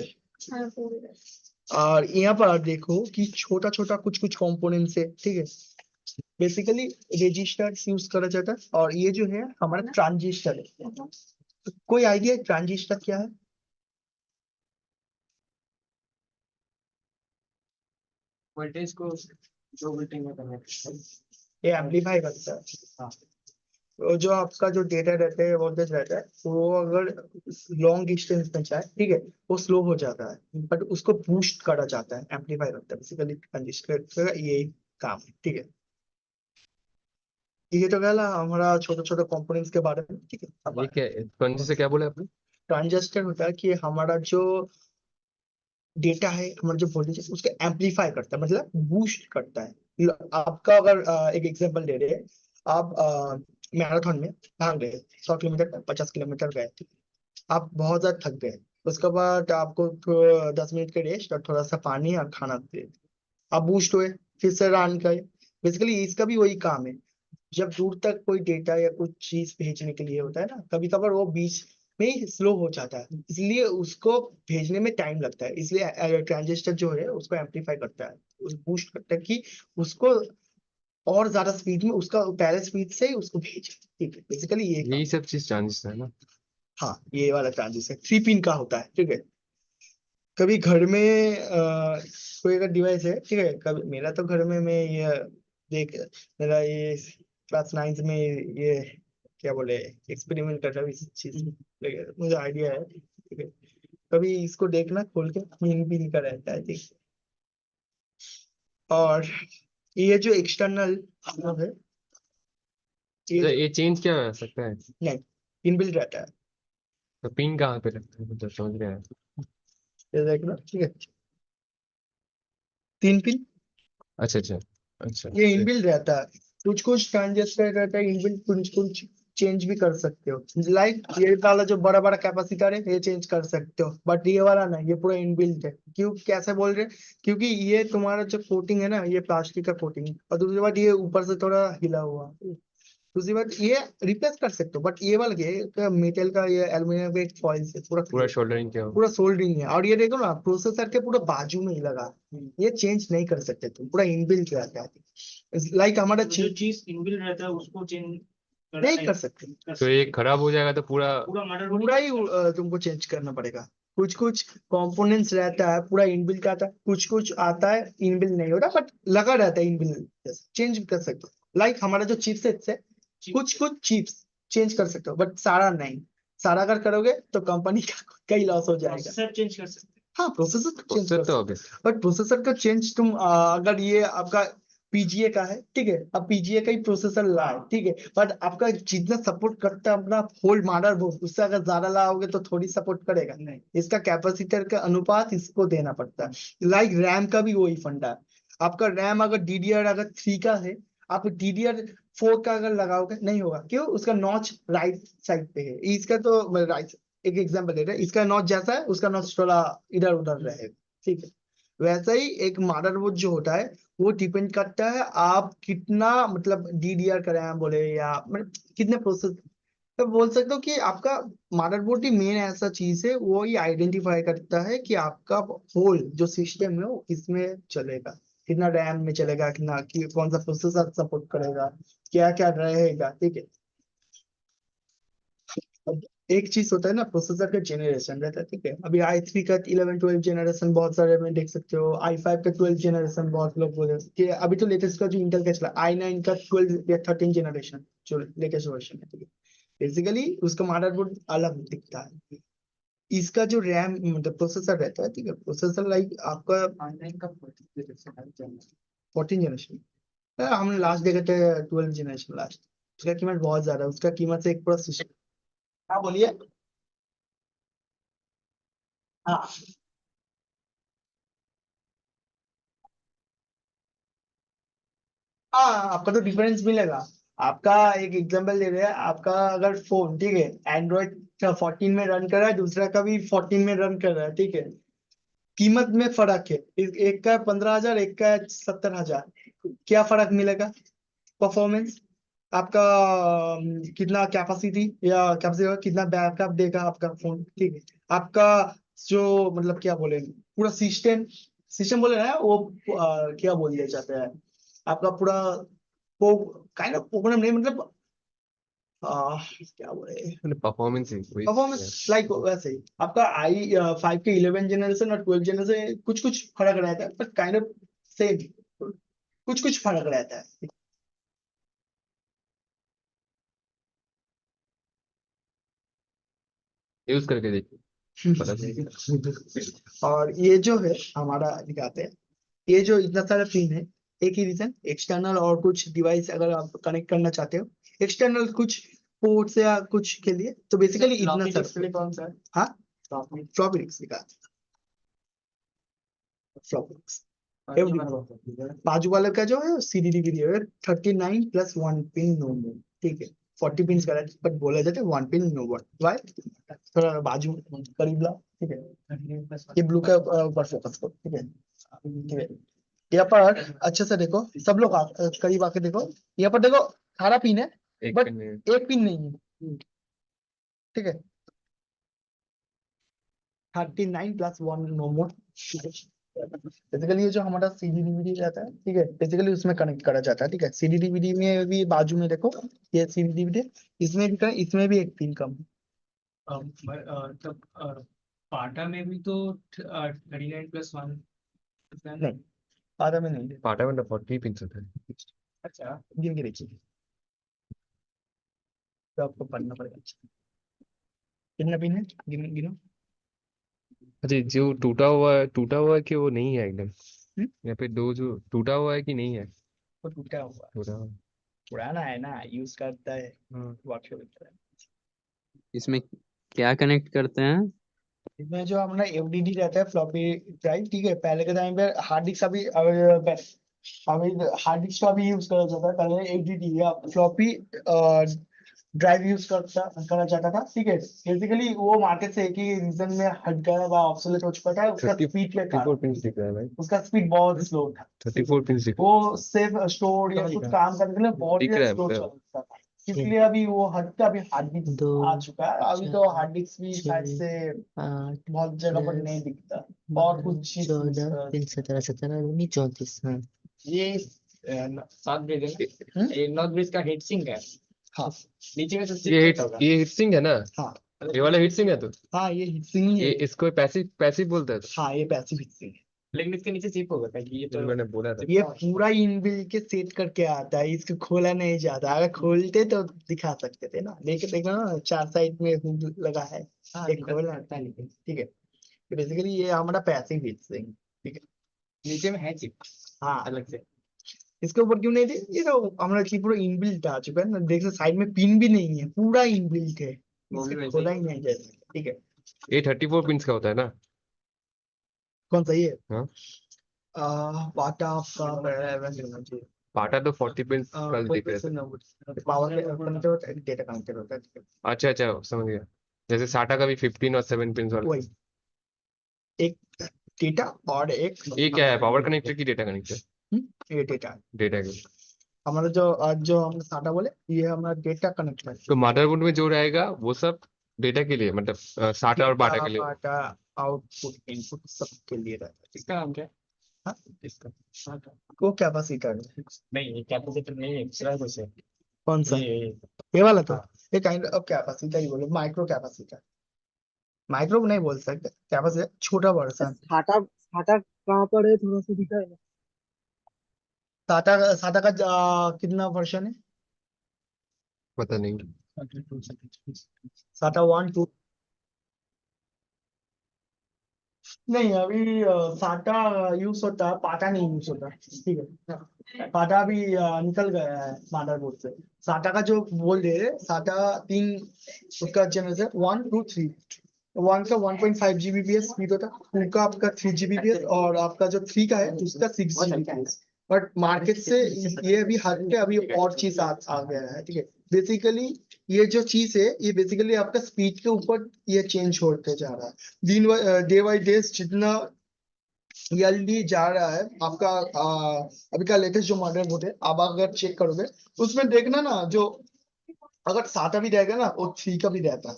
और यहाँ पर देखो कि छोटा छोटा कुछ कुछ कंपोनेंट्स है, ठीक है। बेसिकली रजिस्टर यूज करा जाता है, और ये जो है हमारा ट्रांजिस्टर है। कोई आइडिया ट्रांजिस्टर क्या है? वोल्टेज को 2 वोल्टेज में कन्वर्ट करता है। ये एम्पलीफाई करता है। हाँ। वो जो आपका जो डेटा रहता है वोल्टेज रहता है वो अगर लॉन्ग डिस्टेंस में जाए, ठीक है, वो स्लो हो जाता है, बट उसको बूस्ट करा जाता है, एम्पलीफाई करता है, बेसिकली ट्रांजिस्टर का यही काम है, ठीक है। ये तो कहला हमारा छोटे छोटे कंपोनेंट्स के बारे में, ठीक है। अब ये क्या कौन सी से क्या बोला आपने? ट्रांजिस्टर होता है कि हमारा जो डेटा है, हमारा जो वोल्टेज है उसको एम्पलीफाई करता है, मतलब बूस्ट करता है। आपका अगर एक एग्जांपल दे रहे हैं, आप मैराथन में भाग गए 100 किलोमीटर 50 किलोमीटर गए, ठीक है। आप बहुत ज्यादा थक गए, उसके बाद आपको 10 मिनट के रेस्ट और थोड़ा सा पानी और खाना दे, आप बूस्ट हुए, फिर से रन गए। बेसिकली इसका भी वही काम है। जब दूर तक कोई डेटा या कुछ चीज भेजने के लिए होता है ना, कभी कभार वो बीच में ही स्लो हो जाता है, इसलिए उसको भेजने में टाइम लगता है, इसलिए ट्रांजिस्टर जो है उसको एम्पलीफाई करता है, उस बूस्ट करता है कि उसको और ज्यादा स्पीड में, उसका पहले स्पीड से ही उसको भेजे, ठीक है। बेसिकली ये यही सब चीज ट्रांजिस्टर है ना? हाँ, ये वाला ट्रांजिस्टर 3 पिन का होता है, ठीक है। कभी घर में कोई अगर डिवाइस है, ठीक है, कभी मेरा तो घर में मैं ये देख, मेरा ये क्लास 9 में ये क्या बोले एक्सपेरिमेंट कर रहा हूँ इस चीज में, मुझे आइडिया है, ठीक है। कभी इसको देखना खोल के, पिन पिन का रहता है, ठीक है। और ये जो एक्सटर्नल है, तो ये ये चेंज क्या हो सकता है? नहीं, इनबिल्ट रहता है, तो पिन कहाँ पे लगता है, मतलब समझ रहे हैं? ये देखना, ठीक है। 3 पिन, अच्छा अच्छा अच्छा। ये इनबिल्ट रहता है। कुछ कुछ ट्रांजिस्टर रहता है इनबिल्ट, कुछ कुछ चेंज भी कर सकते हो, लाइक ये वाला जो बड़ा बड़ा कैपेसिटर है ये चेंज कर सकते हो, बट ये वाला ना, ये पूरा इनबिल्ट है। क्यों, कैसे बोल रहे हैं? क्योंकि ये तुम्हारा जो कोटिंग है ना, ये प्लास्टिक का कोटिंग है, और दूसरी बात ये ऊपर से थोड़ा हिला हुआ, दूसरी बात ये रिप्लेस कर सकते हो, बट ये वाला ये मेटल का, ये एल्यूमिनियम का एक फॉइल से पूरा पूरा शोल्डरिंग क्या हो? पूरा सोल्डरिंग है, और ये देखो ना प्रोसेसर के पूरा बाजू में ही लगा, ये चेंज नहीं कर सकते तुम, पूरा इनबिल्ट रहता है। लाइक हमारा जो चीज इनबिल्ट रहता है उसको चेंज नहीं कर सकते, तो ये खराब हो जाएगा तो पूरा पूरा मॉडल पूरा ही तुमको चेंज करना पड़ेगा। कुछ कुछ कंपोनेंट्स रहता है पूरा इनबिल्ट आता है, कुछ कुछ आता है इनबिल्ट नहीं होता, बट लगा रहता है इनबिल्ट, चेंज कर सकते हो। लाइक हमारा जो चिपसेट है, कुछ कुछ चिप्स चेंज कर सकते हो, बट सारा नहीं। सारा अगर करोगे तो कंपनी का ही लॉस हो जाएगा। प्रोसेसर चेंज कर सकते हैं। हाँ, प्रोसेसर चेंज प्रोसेसर कर तो सकते हो, बट प्रोसेसर का चेंज तुम अगर ये आपका पीजीए का है, ठीक है, अब पीजीए का ही प्रोसेसर लाए, ठीक है, बट आपका जितना सपोर्ट करता है अपना होल मदरबोर्ड, उससे अगर ज्यादा लाओगे तो थोड़ी सपोर्ट करेगा नहीं, इसका कैपेसिटर का अनुपात इसको देना पड़ता है। लाइक रैम का भी वही फंडा है। आपका रैम अगर डीडीआर अगर 3 का है, आप DDR4 का अगर लगाओगे नहीं होगा, क्यों? उसका नॉच राइट साइड पे है, इसका तो राइट, एक एग्जांपल दे रहे हैं, इसका नॉच जैसा है उसका नॉच थोड़ा इधर उधर रहेगा, ठीक है। वैसा ही एक मदरबोर्ड जो होता है वो डिपेंड करता है आप कितना, मतलब DDR का रैम बोले या मतलब कितने प्रोसेस, तो बोल सकते हो कि आपका मदरबोर्ड ही मेन ऐसा चीज है, वो ही आइडेंटिफाई करता है कि आपका होल जो सिस्टम है वो किसमें चलेगा, कितना रैम में चलेगा, कितना कौन सा प्रोसेसर सपोर्ट करेगा, क्या क्या रहेगा, ठीक है। अब एक चीज होता है ना, प्रोसेसर का जेनरेशन रहता है, ठीक है। अभी i3 का 11-12 जेनरेशन बहुत सारे में देख सकते हो, i5 का 12 जेनरेशन बहुत लोग बोले कि अभी तो लेटेस्ट का जो इंटेल का चला i9 का 12 या 13 जेनरेशन जो लेटेस्ट वर्जन है, ठीक है। बेसिकली उसका मदरबोर्ड अलग दिखता है, इसका जो रैम मतलब प्रोसेसर रहता है, ठीक है, प्रोसेसर लाइक आपका i9 का 14 जनरेशन, हमने लास्ट देखे थे 12 जनरेशन लास्ट, उसका कीमत बहुत ज्यादा है, उसका कीमत से एक पूरा सिस्टम। हाँ बोलिए। हाँ, हाँ, आपका तो डिफरेंस मिलेगा। आपका एक एग्जांपल दे रहे हैं, आपका अगर फोन, ठीक है, एंड्रॉइड 14 में रन कर रहा है, दूसरा का भी 14 में रन कर रहा है, ठीक है, कीमत में फर्क है, एक का 15,000, एक का 70,000, क्या फर्क मिलेगा? परफॉर्मेंस आपका, कितना कैपेसिटी या कैपेसिटी कितना बैकअप देगा आपका फोन, ठीक है, आपका जो मतलब क्या बोले पूरा सिस्टम, सिस्टम बोले ना वो क्या बोल दिया जाता है, आपका पूरा वो काइंड ऑफ प्रोग्राम नहीं, मतलब क्या बोले परफॉर्मेंस ही वही परफॉर्मेंस, लाइक वैसे ही आपका i5 के 11 जनरेशन और 12 जनरेशन कुछ कुछ फर्क रहता है, बट काइंड ऑफ सेम कुछ कुछ फर्क रहता है। यूज करके देखिए पता चलेगा। और ये जो है हमारा दिखाते हैं, ये जो इतना सारा पिन है, एक ही रीजन एक्सटर्नल और कुछ डिवाइस अगर आप कनेक्ट करना चाहते हो, एक्सटर्नल कुछ पोर्ट्स या कुछ के लिए, तो बेसिकली इतना सारा। कौन सा है? हाँ, फ्लॉपी डिस्क दिखा, फ्लॉपी डिस्क बाजू वाले का जो है सीडी डीवीडी है 39 प्लस 1 पिन नो मोड, ठीक है 40 पिन का, बट बोला जाता है 1 पिन नो मोड। वाई थोड़ा बाजू करीब ला, ठीक है ये ब्लू का ऊपर फोकस करो, ठीक है ठीक है। यहाँ पर अच्छे से देखो, सब लोग करीब आके देखो, यहाँ पर देखो सारा पिन है एक बट पिन में एक पिन नहीं है, ठीक है 39 प्लस 1 नो मोड, ठीक है। बेसिकली ये जो हमारा सीडी डीवीडी रहता है, ठीक है बेसिकली उसमें कनेक्ट करा जाता है, ठीक है। सीडी डीवीडी में भी बाजू में देखो, ये सीडी डीवीडी इसमें भी इसमें भी एक पिन कम है। तब पाटा में भी तो 39+1 नहीं आधा में नहीं, पाटा में 40 पिन होता है। अच्छा गिन के देखिए तो आपको पढ़ना पड़ेगा। कितना पिन है गिनो गिनो। अच्छा जो टूटा हुआ है कि वो नहीं है एकदम, यहाँ पे दो जो टूटा हुआ है कि नहीं है? वो टूटा हुआ टूटा हुआ पुराना है ना, यूज करता है हाँ। वर्कशॉप। इसमें क्या कनेक्ट करते हैं? इसमें जो हमारा एफडीडी रहता है फ्लॉपी ड्राइव, ठीक है पहले के टाइम पे हार्ड डिस्क अभी हार्ड डिस्क का भी यूज करा जाता है, पहले एफडीडी या फ्लॉपी ड्राइव यूज करा जाता था, ठीक है। बेसिकली वो मार्केट से एक ही रीजन में हट गया था, ऑब्सोलेट हो चुका था उसका 30 स्पीड के 34 कारण, पिन दिख रहा है भाई, उसका स्पीड बहुत स्लो था, 34 पिन दिख वो सिर्फ स्टोर या कुछ काम करने के लिए बहुत दिख ही रहा है स्लो पूरा। चलता था, इसलिए अभी वो हट के अभी हार्ड डिस्क आ चुका है। अभी तो हार्ड डिस्क भी शायद से बहुत जगह पर नहीं दिखता, और कुछ चीज 14 3 17 17 19 34 हाँ ये सात ब्रिज है ना? ये नॉर्थ ब्रिज का हीट सिंक है। हाँ नीचे में तो ये हिट सिंक है ना? हाँ ये वाला हिट सिंक है तो हाँ ये हिसिंग ही ये है। इसको पैसिव बोलता है तो। हाँ ये पैसिव हिसिंग है, लेकिन इसके नीचे चिप होगा ताकि ये तो मैंने बोला था। ये पूरा इनबिल्ट के सेट करके आता है, इसको खोला नहीं जाता, अगर खोलते तो दिखा सकते थे ना, लेके देखो ना 4 साइड में हुड लगा है, हाँ एक दिक्कत खोला करता है लेकिन ठीक है। बेसिकली ये हमारा पैसिव हिसिंग, ठीक है। नीचे में है चिप हाँ अलग से। इसके ऊपर क्यों नहीं थे, ये तो हमारा चीज पूरा इनबिल्ट आ चुका है ना, देख साइड में पिन भी नहीं है, पूरा इनबिल्ट है, वो भी इसको वैसे खोला ही। ही नहीं जाता, ठीक है। ये 34 पिन का होता है ना? कौन सा ये हाँ बाटा आपका पाटा तो 40 पिन कल दिख रहे थे। पावर कनेक्टर होता है, डेटा कनेक्टर होता है, ठीक है। अच्छा अच्छा समझ गया, जैसे साटा का भी 15 और 7 पिन वाला। वही एक डेटा और एक ये क्या है, पावर कनेक्टर की डेटा कनेक्टर? ये डेटा है। डेटा के हमारा जो हम साटा बोले, ये हमारा डेटा कनेक्टर है। तो मदरबोर्ड में जो रहेगा वो सब डेटा के लिए, मतलब साटा और बाटा के लिए। डाटा आउटपुट इनपुट सब के लिए रहता है। इसका नाम क्या है? हाँ? इसका वो कैपेसिटर है। नहीं ये कैपेसिटर नहीं है, दूसरा कुछ है। कौन सा ये ये वाला तो हाँ। ये काइंड ऑफ कैपेसिटर ही बोलो, माइक्रो कैपेसिटर, माइक्रो नहीं बोल सकते, कैपेसिटर छोटा वर्जन। साटा साटा कहाँ पर है, थोड़ा सा दिखा है? साटा का कितना वर्जन है? पता नहीं। साटा 1 2 नहीं अभी साटा यूज होता है, पाटा नहीं यूज होता, ठीक है। पाटा भी निकल गया है मदरबोर्ड से। साटा का जो बोल रहे हैं, साटा 3 उसका जनरेशन 1 2 3, 1 का 1.5 Gbps स्पीड होता है, 2 का आपका 3 Gbps, और आपका जो 3 का है उसका 6 Gbps। बट मार्केट से ये अभी हट के अभी और चीज आ गया है, ठीक है। बेसिकली ये जो चीज है, ये बेसिकली आपका स्पीड के ऊपर ये चेंज होते जा रहा है, डे बाई डे जितना जल्दी जा रहा है आपका। अभी का लेटेस्ट जो मॉडल है, आप अगर चेक करोगे उसमें देखना ना, जो अगर साटा भी रहेगा ना वो 3 का भी रहता है,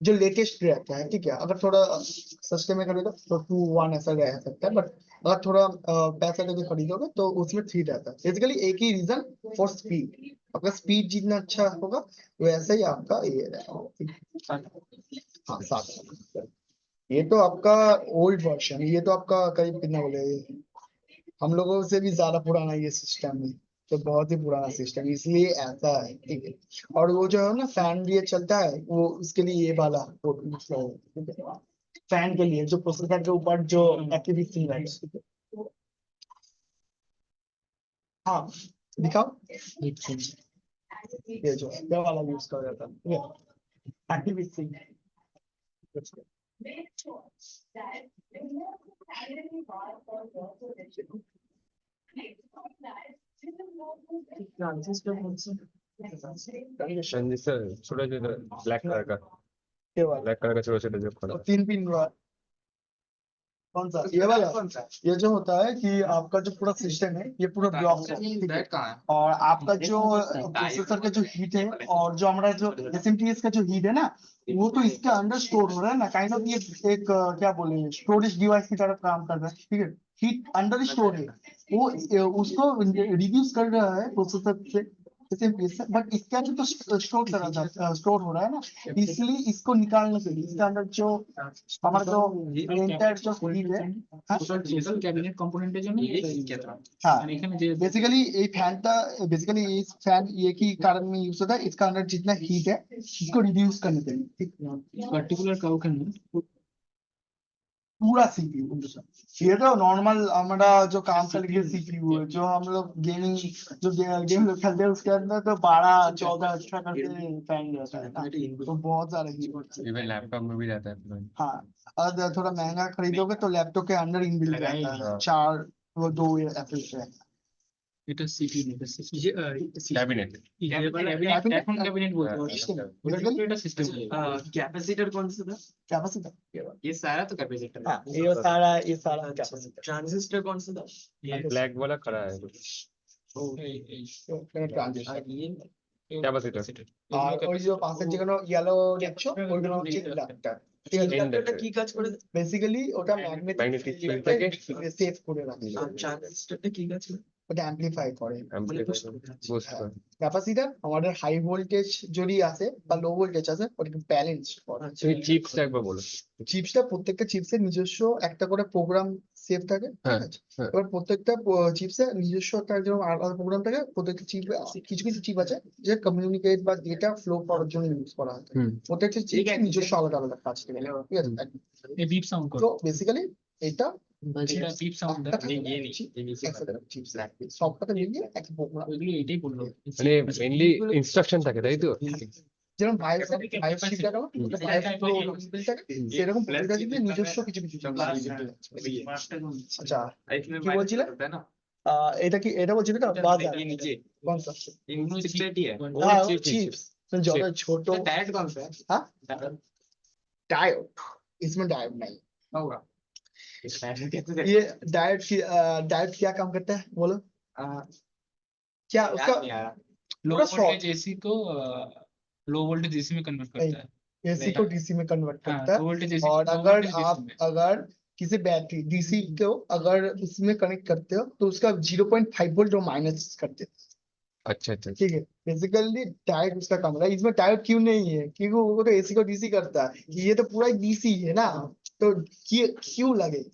जो लेटेस्ट रहता है, ठीक है। अगर थोड़ा सस्ते में खरीदो तो 2 1 ऐसा रह सकता है, बट अगर थोड़ा पैसा देके खरीदोगे तो उसमें 3 रहता है। बेसिकली एक ही रीजन फॉर स्पीड, आपका स्पीड जितना अच्छा होगा वैसा ही आपका ये रहेगा। हाँ 7, ये तो आपका ओल्ड वर्जन, ये तो आपका करीब कितना बोले हम लोगों से भी ज्यादा पुराना ये सिस्टम है, तो बहुत ही पुराना सिस्टम, इसलिए ऐसा है, ठीक है। और वो जो है ना फैन ये चलता है, वो उसके लिए ये वाला पोर्ट है, ठीक है। फैन के लिए जो प्रोसेसर के ऊपर जो एक्टिविटी है, हाँ दिखाओ, ये जो है ये वाला यूज कर जाता है, एक्टिविटी। ट्रांजिस्टर छोटा छोटा ब्लैक कलर का ये वाला ब्लैक कलर का छोटा छोटा जो तो खड़ा 3 पिन वाला कौन सा, ये वाला कौन सा? ये जो होता है कि आपका जो पूरा सिस्टम है ये पूरा ब्लॉक है, ठीक है। और आपका जो प्रोसेसर का जो हीट है और जो हमारा जो एसएमटीएस का जो हीट है ना, वो तो इसके अंदर स्टोर हो रहा है ना, काइंड ऑफ ये एक क्या बोले स्टोरेज डिवाइस की तरह काम कर रहा है, ठीक है। हीट अंडर स्टोर है, वो उसको रिड्यूस कर रहा है प्रोसेसर से एसएमटीएस से, बट इसके अंदर तो स्टोर करा जाता स्टोर हो रहा है ना, इसलिए इसको निकालने के लिए इसके अंदर जो हमारा जो एंटायर जो हीट है, ক্যাবিনেট কম্পোনেন্টের জন্য এটা ইউজ করা হয়। हाँ মানে এখানে যে बेसिकली ये फैन था, बेसिकली इस फैन ये की कारण में यूज होता है, इसका अंदर जितना हीट है इसको रिड्यूस करने के लिए, ठीक। পার্টিকুলার কাউকে না पूरा सीपीयू, ये तो नॉर्मल हमारा जो काम का लिए सीपीयू है, जो हम लोग गेमिंग जो गेम लोग खेलते हैं उसके अंदर तो 12-14 अच्छा करके फैन रहता है ना, तो बहुत सारा हीट होता है। इवन लैपटॉप में भी रहता है हाँ, और थोड़ा महंगा खरीदोगे तो लैपटॉप के अंदर इनबिल्ट रहता है, 4 वो 2 एफएस है। এটা সিপিইউ না, এটা সিস্টেম कैबिनेट ক্যাবিনেট এখন ক্যাবিনেট বলতে পারছি ওটা কিন্তু এটা সিস্টেম कैपेसिटर कौन सा था? कैपेसिटर, ये सारा तो कैपेसिटर हाँ ये सारा कैपेसिटर। ट्रांजिस्टर कौन सा था? ब्लैक वाला खड़ा है ट्रांजिस्टर कैपेसिटर আর ওই যে পাশের যেখানে ইয়েলো দেখছো ওইগুলো হচ্ছে ইন্ডাক্টর, ঠিক আছে। ইন্ডাক্টরটা কি কাজ করে? বেসিক্যালি ওটা ম্যাগনেটিক ম্যাগনেটিক ফিল্ড ফিল্ডটাকে সেভ করে রাখে, আর ট্রানজিস্টরটা কি কাজ করে? ওটা অ্যামপ্লিফাই করে। বুস্ট করে ক্যাপাসিটর আমাদের হাই ভোল্টেজ যদি আসে বা লো ভোল্টেজ আসে ওটাকে ব্যালেন্স করে। তুমি চিপসটা একবার বলো চিপসটা প্রত্যেকটা চিপসের নিজস্ব একটা করে প্রোগ্রাম সেভ থাকে, ঠিক আছে। এবার প্রত্যেকটা চিপসের নিজস্ব একটা যেরকম আলাদা প্রোগ্রাম থাকে, প্রত্যেকটা চিপ কিছু কিছু চিপ আছে যে কমিউনিকেট বা ডেটা ফ্লো করার জন্য ইউজ করা হয়, প্রত্যেকটা চিপ নিজস্ব আলাদা আলাদা কাজ থাকে, ঠিক আছে। এই বিপ সাউন্ড করে তো বেসিক্যালি এটা এটা বিপ সাউন্ড সবটাকে মিলিয়ে একটা প্রোগ্রাম, ওইগুলো এটাই বললো মানে মেইনলি ইনস্ট্রাকশন থাকে তাই তো যেরকম ভাইস শিপ থাকে সেরকম প্রত্যেকটা চিপের নিজস্ব কিছু কিছু জিনিস আছে। আচ্ছা কি বলছিলে? এটা কি এটা বলছিলে না বাজার नीचे कौन सा? चिपसेट ही है। हाँ वो चिप्स ज्यादा छोटो डायोड कौन सा है? हाँ डायोड, इसमें डायोड नहीं होगा ये डायोड क्या काम करता है बोलो? क्या उसका लो पूरा वोल्टेज एसी को लो वोल्टेज एसी में कन्वर्ट करता है एसी को डीसी में कन्वर्ट हाँ, करता है। लो वोल्टेज एसी और अगर आप अगर किसी बैटरी डीसी को अगर उसमें कनेक्ट करते हो तो उसका 0.5 वोल्ट वो माइनस करते हैं, अच्छा अच्छा ठीक है। बेसिकली डायोड उसका काम है। इसमें डायोड क्यों नहीं है? क्योंकि वो तो एसी को डीसी करता है, ये तो पूरा डीसी है ना, तो क्यों लगे?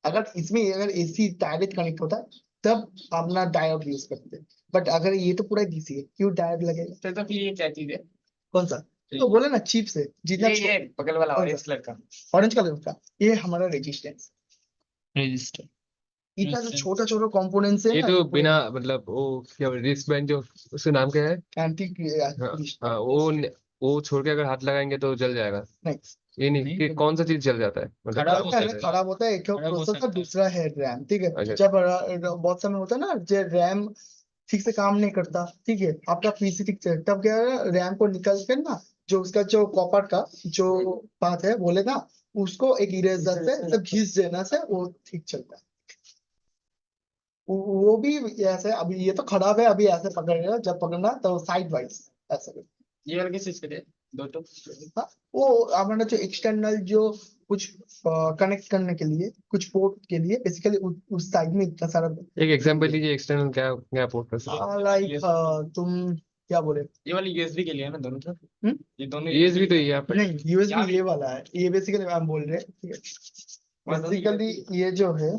अगर इसमें अगर एसी डायरेक्ट कनेक्ट होता तब अपना डायोड यूज करते, बट अगर ये तो पूरा डीसी है, क्यों डायोड लगेगा? तो फिर ये क्या चीज है? कौन सा? तो बोले ना चिप से जितना ये बगल वाला कौन ऑरेंज सा? कलर का ऑरेंज कलर का ये हमारा रेजिस्टेंस, रेजिस्टर इतना जो छोटा छोटा कंपोनेंट्स है ये तो बिना मतलब वो क्या रिस्ट बैंड जो उसका नाम क्या है एंटी हाँ वो छोड़ के अगर हाथ लगाएंगे तो जल जाएगा नहीं ये नहीं कि कौन सा चीज जल जाता है मतलब खराब हो कैसे? खराब होता है, एक खराब हो प्रोसेसर सकता है। दूसरा है रैम, ठीक है। अच्छा। जब बहुत समय होता है ना जो रैम ठीक से काम नहीं करता, ठीक है, आपका पीसी ठीक से तब क्या है रैम को निकल कर ना जो उसका जो कॉपर का जो बात है बोले ना उसको एक इरेजर से सब घिस देना से वो ठीक चलता है। वो भी ऐसे अभी ये तो खराब है, अभी ऐसे पकड़ेगा, जब पकड़ना तो साइड वाइज ऐसे ये वाला किस चीज के लिए? दो तो हाँ, वो हमारा जो एक्सटर्नल जो कुछ कनेक्ट करने के लिए कुछ पोर्ट के लिए बेसिकली उस साइड में इतना सारा एक एग्जांपल दीजिए एक्सटर्नल क्या क्या पोर्ट कर सकते लाइक तुम क्या बोले? ये वाली यूएसबी के लिए है ना दोनों तरफ? ये दोनों हैं यूएसबी तो ये यहाँ पे नहीं यूएसबी ये वाला है, ये बेसिकली हम बोल रहे हैं, ठीक है। बेसिकली ये जो है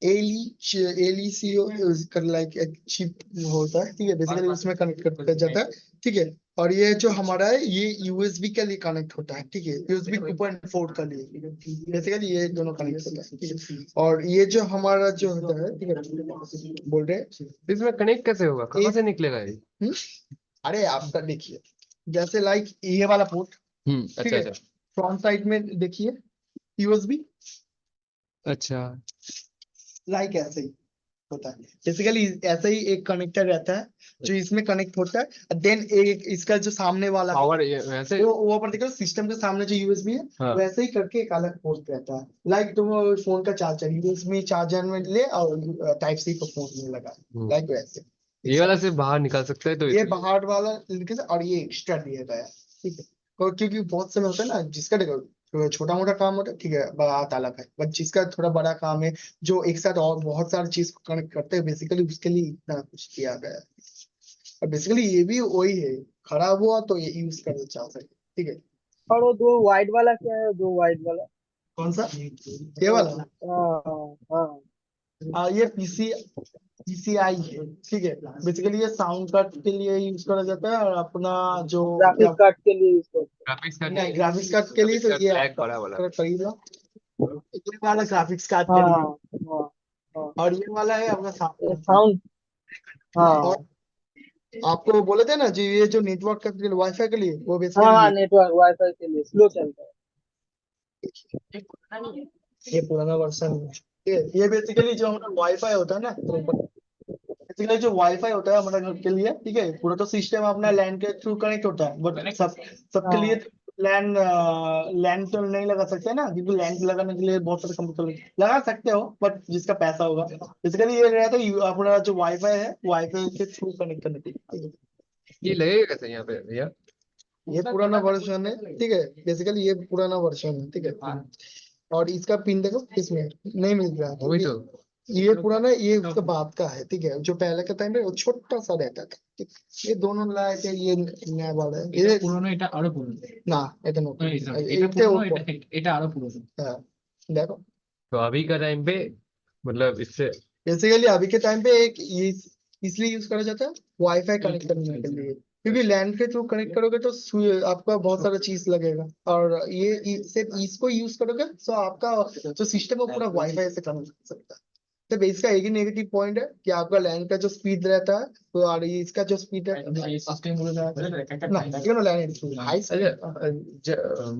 एलईसीओ कर लाइक एक चिप होता है, ठीक है, बेसिकली उसमें कनेक्ट कर जाता है, ठीक है। और ये जो हमारा है ये यूएसबी के लिए कनेक्ट होता है, ठीक है, यूएसबी 2.4 के लिए बेसिकली ये दोनों कनेक्ट होता है, ठीक है। और ये जो हमारा जो होता है, ठीक है, बोल रहे हैं इसमें कनेक्ट कैसे होगा, कहाँ से निकलेगा ये? हम्म? अरे आपका देखिए जैसे लाइक ये वाला पोर्ट, ठीक अच्छा है, अच्छा फ्रंट साइड में देखिए यूएसबी अच्छा। लाइक ऐसे ही होता है, बेसिकली ऐसे ही एक कनेक्टर रहता है जो इसमें कनेक्ट होता है, देन एक इसका जो सामने वाला पावर वैसे वो पर्टिकुलर सिस्टम के सामने जो यूएसबी है हाँ। वैसे ही करके एक अलग पोर्ट रहता है, लाइक तुम फोन का चार्जर यूएसबी चार्जर में ले और टाइप सी को फोन में लगा, लाइक वैसे ये वाला सिर्फ बाहर निकाल सकता है तो ये बाहर वाला और ये एक्स्ट्रा दिया गया है, ठीक है। क्योंकि बहुत समय होता है ना जिसका देखो छोटा मोटा काम होता है, ठीक है, बात अलग है, बट जिसका थोड़ा बड़ा काम है जो एक साथ और बहुत सारी चीज को कनेक्ट करते हैं, बेसिकली उसके लिए इतना कुछ किया गया है। और बेसिकली ये भी वही है, खराब हुआ तो ये यूज करना चाह सकते, ठीक है। और वो दो वाइट वाला क्या है, दो वाइट वाला? कौन सा ये वाला? हाँ ये पीसीआई है, ठीक है, बेसिकली ये साउंड कार्ड के लिए यूज करा जाता है और अपना जो ग्राफिक कार्ड के लिए यूज करते ग्राफिक्स कार्ड नहीं ग्राफिक्स कार्ड के लिए तो ये ब्लैक आपका बड़ा वाला थोड़ा करीब है। ये वाला ग्राफिक्स कार्ड हैं। के हाँ लिए हाँ हाँ, और ये वाला है अपना साउंड। साउंड, हाँ और आपको बोले थे ना जी ये जो नेटवर्क का वाईफाई के लिए वो हाँ बेसिकली हाँ, नेटवर्क वाईफाई के लिए स्लो चलता है। ये पुराना वर्जन है। ये बेसिकली जो हमारा वाईफाई होता है ना, बेसिकली जो वाईफाई होता है हमारे घर के लिए, ठीक है, पूरा तो सिस्टम अपना लैन के थ्रू कनेक्ट होता है, बट सबके लिए हाँ लैन लैन तो नहीं लगा सकते ना, क्योंकि लैन लगाने के लिए बहुत सारे कंप्यूटर लगा सकते हो, बट जिसका पैसा होगा बेसिकली ये रहता है अपना जो वाईफाई है वाईफाई के थ्रू कनेक्ट करने के लिए। ये लगेगा कैसे यहाँ पे भैया? ये पुराना वर्जन है, ठीक है, बेसिकली ये पुराना वर्जन है, ठीक है। और इसका पिन देखो इसमें नहीं मिल रहा है, वही तो ये पुराना ये उसके बाद का है, ठीक है, जो पहले के टाइम पे वो छोटा सा रहता था, ठीक। ये दोनों लाए थे, ये नया वाला है, ये পুরনো এটা আরো পুরনো ना এটা নতুন এটা এতে পুরনো ऊपर এটা আরো পুরনো हाँ, देखो तो अभी का टाइम पे मतलब इससे बेसिकली अभी के टाइम पे एक ये इसलिए यूज करा जाता है वाईफाई कनेक्ट करने के लिए, क्योंकि लैन के थ्रू कनेक्ट करोगे तो आपका बहुत सारा चीज लगेगा, और ये सिर्फ इसको यूज करोगे तो आपका जो सिस्टम है पूरा वाईफाई से कनेक्ट कर सकता है। तो इसका एक ही नेगेटिव पॉइंट है कि आपका लैन का जो स्पीड रहता है तो और ये इसका जो स्पीड है এই সিস্টেম গুলো ना you know लैन हाई अच्छा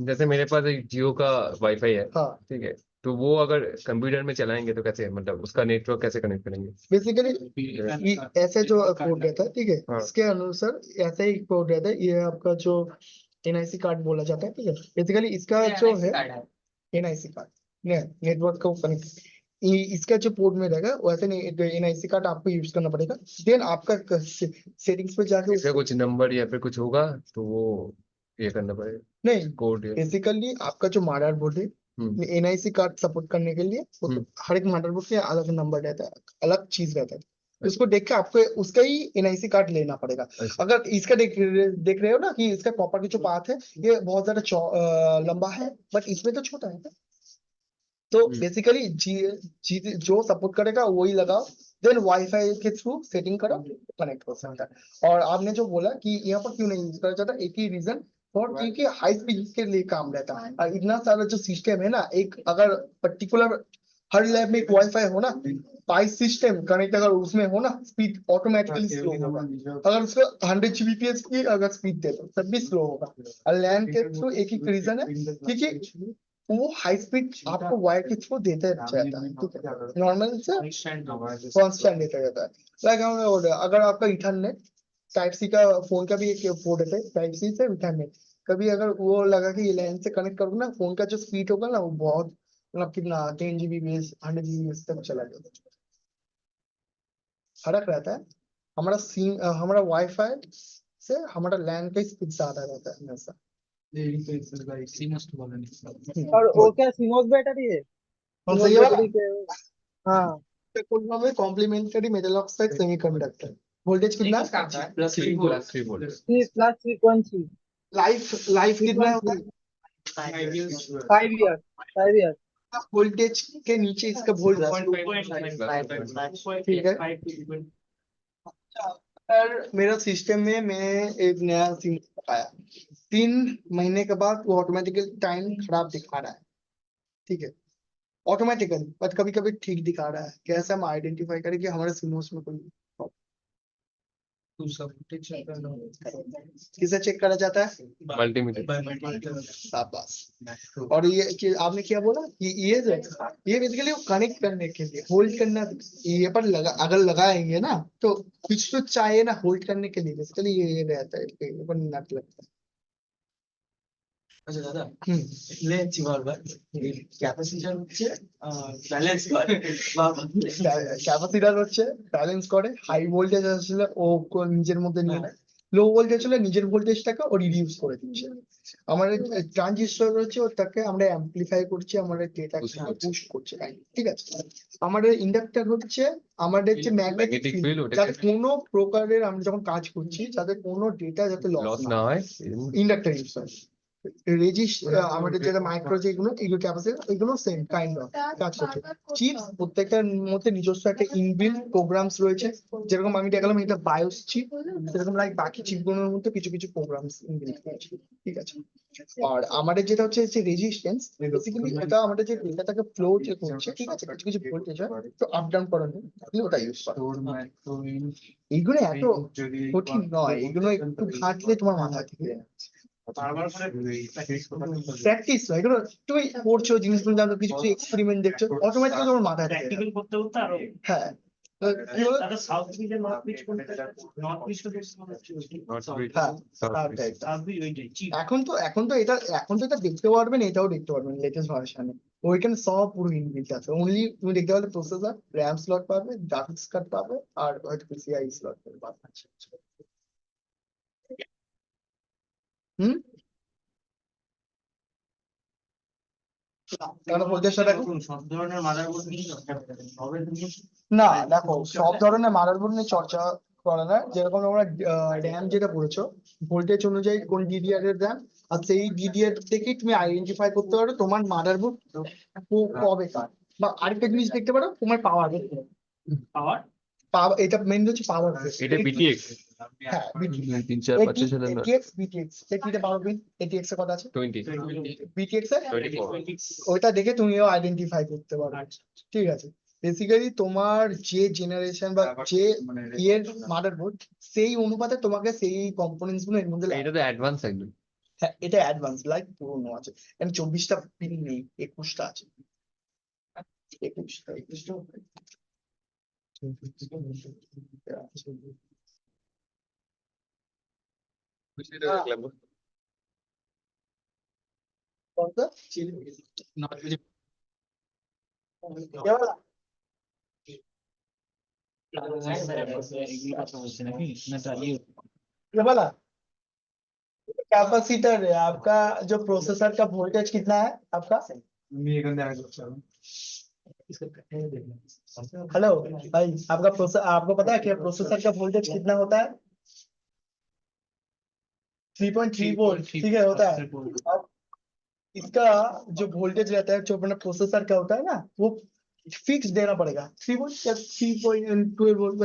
जैसे मेरे पास एक जियो का वाईफाई है, हाँ ठीक है, तो वो अगर कंप्यूटर में चलाएंगे तो कैसे, मतलब उसका नेटवर्क कैसे कनेक्ट करेंगे? बेसिकली ऐसे जो कोड रहता है, ठीक है, हाँ। इसके अनुसार ऐसे ही कोड रहता है, ये आपका जो एनआईसी कार्ड बोला जाता है, ठीक है, बेसिकली इसका जो है एनआईसी कार्ड नेटवर्क को कनेक्ट इसका जो पोर्ट में रहेगा वैसे नहीं एनआईसी कार्ड आपको यूज करना पड़ेगा, देन आपका सेटिंग्स पे जाके इसका कुछ नंबर या फिर कुछ होगा तो वो ये करना पड़ेगा नहीं कोड या बेसिकली आपका जो मदरबोर्ड है एनआईसी कार्ड सपोर्ट करने के लिए हर एक मदरबोर्ड के अलग नंबर रहता है, अलग चीज रहता है, उसको देख के आपको उसका ही एनआईसी कार्ड लेना पड़ेगा। अगर इसका देख रहे हो ना कि इसका कॉपर की जो पाथ है ये बहुत ज्यादा लंबा है, बट इसमें तो छोटा है, तो बेसिकली जो सपोर्ट करेगा वही लगाओ, देन वाईफाई के थ्रू सेटिंग करो, कनेक्ट हो सकता है। और आपने जो बोला कि यहाँ पर क्यों नहीं यूज करा जाता, एक ही रीजन और क्योंकि हाई स्पीड के लिए काम रहता है, और इतना सारा जो सिस्टम है ना, एक अगर पर्टिकुलर हर लैब में एक वाईफाई हो ना, पाई सिस्टम कनेक्ट अगर उसमें हो ना, स्पीड ऑटोमेटिकली स्लो होगा, अगर उसको 100 Gbps की अगर स्पीड दे दो तब भी स्लो होगा। और लैन के थ्रू एक ही रीजन है क्योंकि वो हाई स्पीड आपको वायर के थ्रू देता रहता है, ठीक है, नॉर्मल से कांस्टेंट देता रहता है। लाइक हम अगर आपका इथरनेट टाइप सी का फोन का भी एक पोर्ट है टाइप सी से इथरनेट, कभी अगर वो लगा कि ये लाइन से कनेक्ट करोगे ना, फोन का जो स्पीड होगा ना वो बहुत मतलब कितना 10 Gbps 100 Gbps तक चला जाता है, फर्क रहता है। हमारा वाईफाई से हमारा लैन का स्पीड ज्यादा रहता है हमेशा। और वो क्या सीमोस बैटरी है? कौन सा सीमोस ये वाला? बैटरी के हाँ फुल फॉर्म है complementary metal oxide semiconductor, voltage कितना है? +3 वोल्ट 3+3.3 लाइफ कितना होता है? 5 years 5 years वोल्टेज के नीचे इसका वोल्ट ठीक है। और मेरा सिस्टम में मैं एक नया सिम लगाया, 3 महीने के बाद वो ऑटोमेटिकली टाइम खराब दिखा रहा है, ठीक है, ऑटोमेटिकली, बट कभी कभी ठीक दिखा रहा है। कैसे हम आइडेंटिफाई करें कि हमारे सिमोस में कोई किसे चेक करा जाता है? मल्टीमीटर। शाबाश। और ये कि आपने क्या बोला कि ये बेसिकली कनेक्ट करने के लिए, होल्ड करना, ये पर लगा, अगर लगाएंगे ना तो कुछ तो चाहिए ना होल्ड करने के लिए, बेसिकली ये रहता है, ये पर नट लगता है। আচ্ছা দাদা লেন্সি বারবার ক্যাপাসিটর হচ্ছে ব্যালেন্স করে ক্যাপাসিটর হচ্ছে ব্যালেন্স করে, হাই ভোল্টেজ আসলে ও নিজের মধ্যে নিয়ে নেয়, লো ভোল্টেজ হলে নিজের ভোল্টেজটাকে ও রিডিউস করে দিচ্ছে। আমাদের ট্রানজিস্টর হচ্ছে ওটাকে আমরা অ্যাম্পলিফাই করছি, আমাদের ডেটাকে পুশ করছে, ঠিক আছে। আমাদের ইন্ডাক্টর হচ্ছে আমাদের যে ম্যাগনেটিক ফিল্ড, যাতে কোনো প্রকারের আমরা যখন কাজ করছি যাতে কোনো ডেটা যাতে লস না হয়, ইন্ডাক্টর ইউজ হয়। আমাদের যেটা মাইক্রো যেগুলো, এগুলো ক্যাপাসিটর, এগুলো সেম কাইন্ড অফ কাজ করছে। চিপস প্রত্যেকটার মধ্যে নিজস্ব একটা ইনবিল্ট প্রোগ্রামস রয়েছে, যেরকম আমি দেখালাম এটা বায়োস চিপ, সেরকম লাইক বাকি চিপগুলোর মধ্যে কিছু কিছু প্রোগ্রামস ইনবিল্ট রয়েছে, ঠিক আছে। আর আমাদের যেটা হচ্ছে যে রেজিস্ট্যান্স, বেসিক্যালি ওটা আমাদের যে ডেটাটাকে ফ্লো যে করছে, ঠিক আছে, কিছু কিছু ভোল্টেজ হয় তো আপ ডাউন করানো, ওটা ইউজ করে। এইগুলো এত কঠিন নয়, এগুলো একটু ঘাটলে তোমার মাথা থেকে প্র্যাকটিস হয়, এগুলো তুমি পড়ছো জিনিসগুলো জানো, কিছু কিছু এক্সপেরিমেন্ট দেখছো, অটোমেটিক্যালি তোমার মাথায় থাকে। প্র্যাকটিক্যাল করতে করতে আরো হ্যাঁ, দাদা সাউথ ব্রিজ আর নর্থ ব্রিজ কোনটা? নর্থ ব্রিজ তো সাউথ ব্রিজ ওইটাই চিপ। এখন তো এটা দেখতে পারবেন, এটাও দেখতে পারবেন লেটেস্ট ভার্সনে, ওইখানে সব পুরো ইনবিল্ট আছে। অনলি তুমি দেখতে পারলে প্রসেসর, র্যাম স্লট পাবে, গ্রাফিক্স কার্ড পাবে, আর হয়তো পিসিআই স্লট পাবে। হুম, তাহলে ভোল্টেজটা দেখো। সব ধরনের মাদারবোর্ড না দেখো, সব ধরনের মাদারবোর্ড নিয়ে চর্চা করে না, যেরকম তোমরা র্যাম যেটা পড়েছো, ভোল্টেজ অনুযায়ী কোন ডিডিআর এর র্যাম, আর সেই ডিডিআর থেকেই তুমি আইডেন্টিফাই করতে পারো তোমার মাদারবোর্ড কবে কার। বা আরেকটা জিনিস দেখতে পারো, তোমার পাওয়ার পাওয়ার এটা মেইন হচ্ছে পাওয়ার। এটা বিটিএক্স। হ্যাঁ, 3-4-5-6 সিলিন্ডার। বিটিএক্স এটা পাওয়ার পিন, এটিএক্স এর কথা আছে, 20 বিটিএক্স এর 24 ওইটা দেখে তুমিও আইডেন্টিফাই করতে পারো, ঠিক আছে। বেসিক্যালি তোমার যে জেনারেশন বা যে ইয়ের মাদারবোর্ড, সেই অনুপাতে তোমাকে সেই কম্পোনেন্টস গুলো এর মধ্যে এটা তো অ্যাডভান্স একদম। হ্যাঁ, এটা অ্যাডভান্স, লাইক পুরোনো আছে, এখানে 24টা পিন নেই, 21টা আছে, 21টা কোনটা? ये वाला कैपेसिटर है आपका, जो प्रोसेसर का वोल्टेज कितना है आपका? हेलो भाई, आपको पता है कि प्रोसेसर का वोल्टेज कितना होता है? 3.3 वोल्ट, ठीक है, होता है। अब इसका जो वोल्टेज रहता है, जो अपना प्रोसेसर का होता है ना, वो फिक्स देना पड़ेगा, 3 वोल्ट या 3.12 वोल्ट,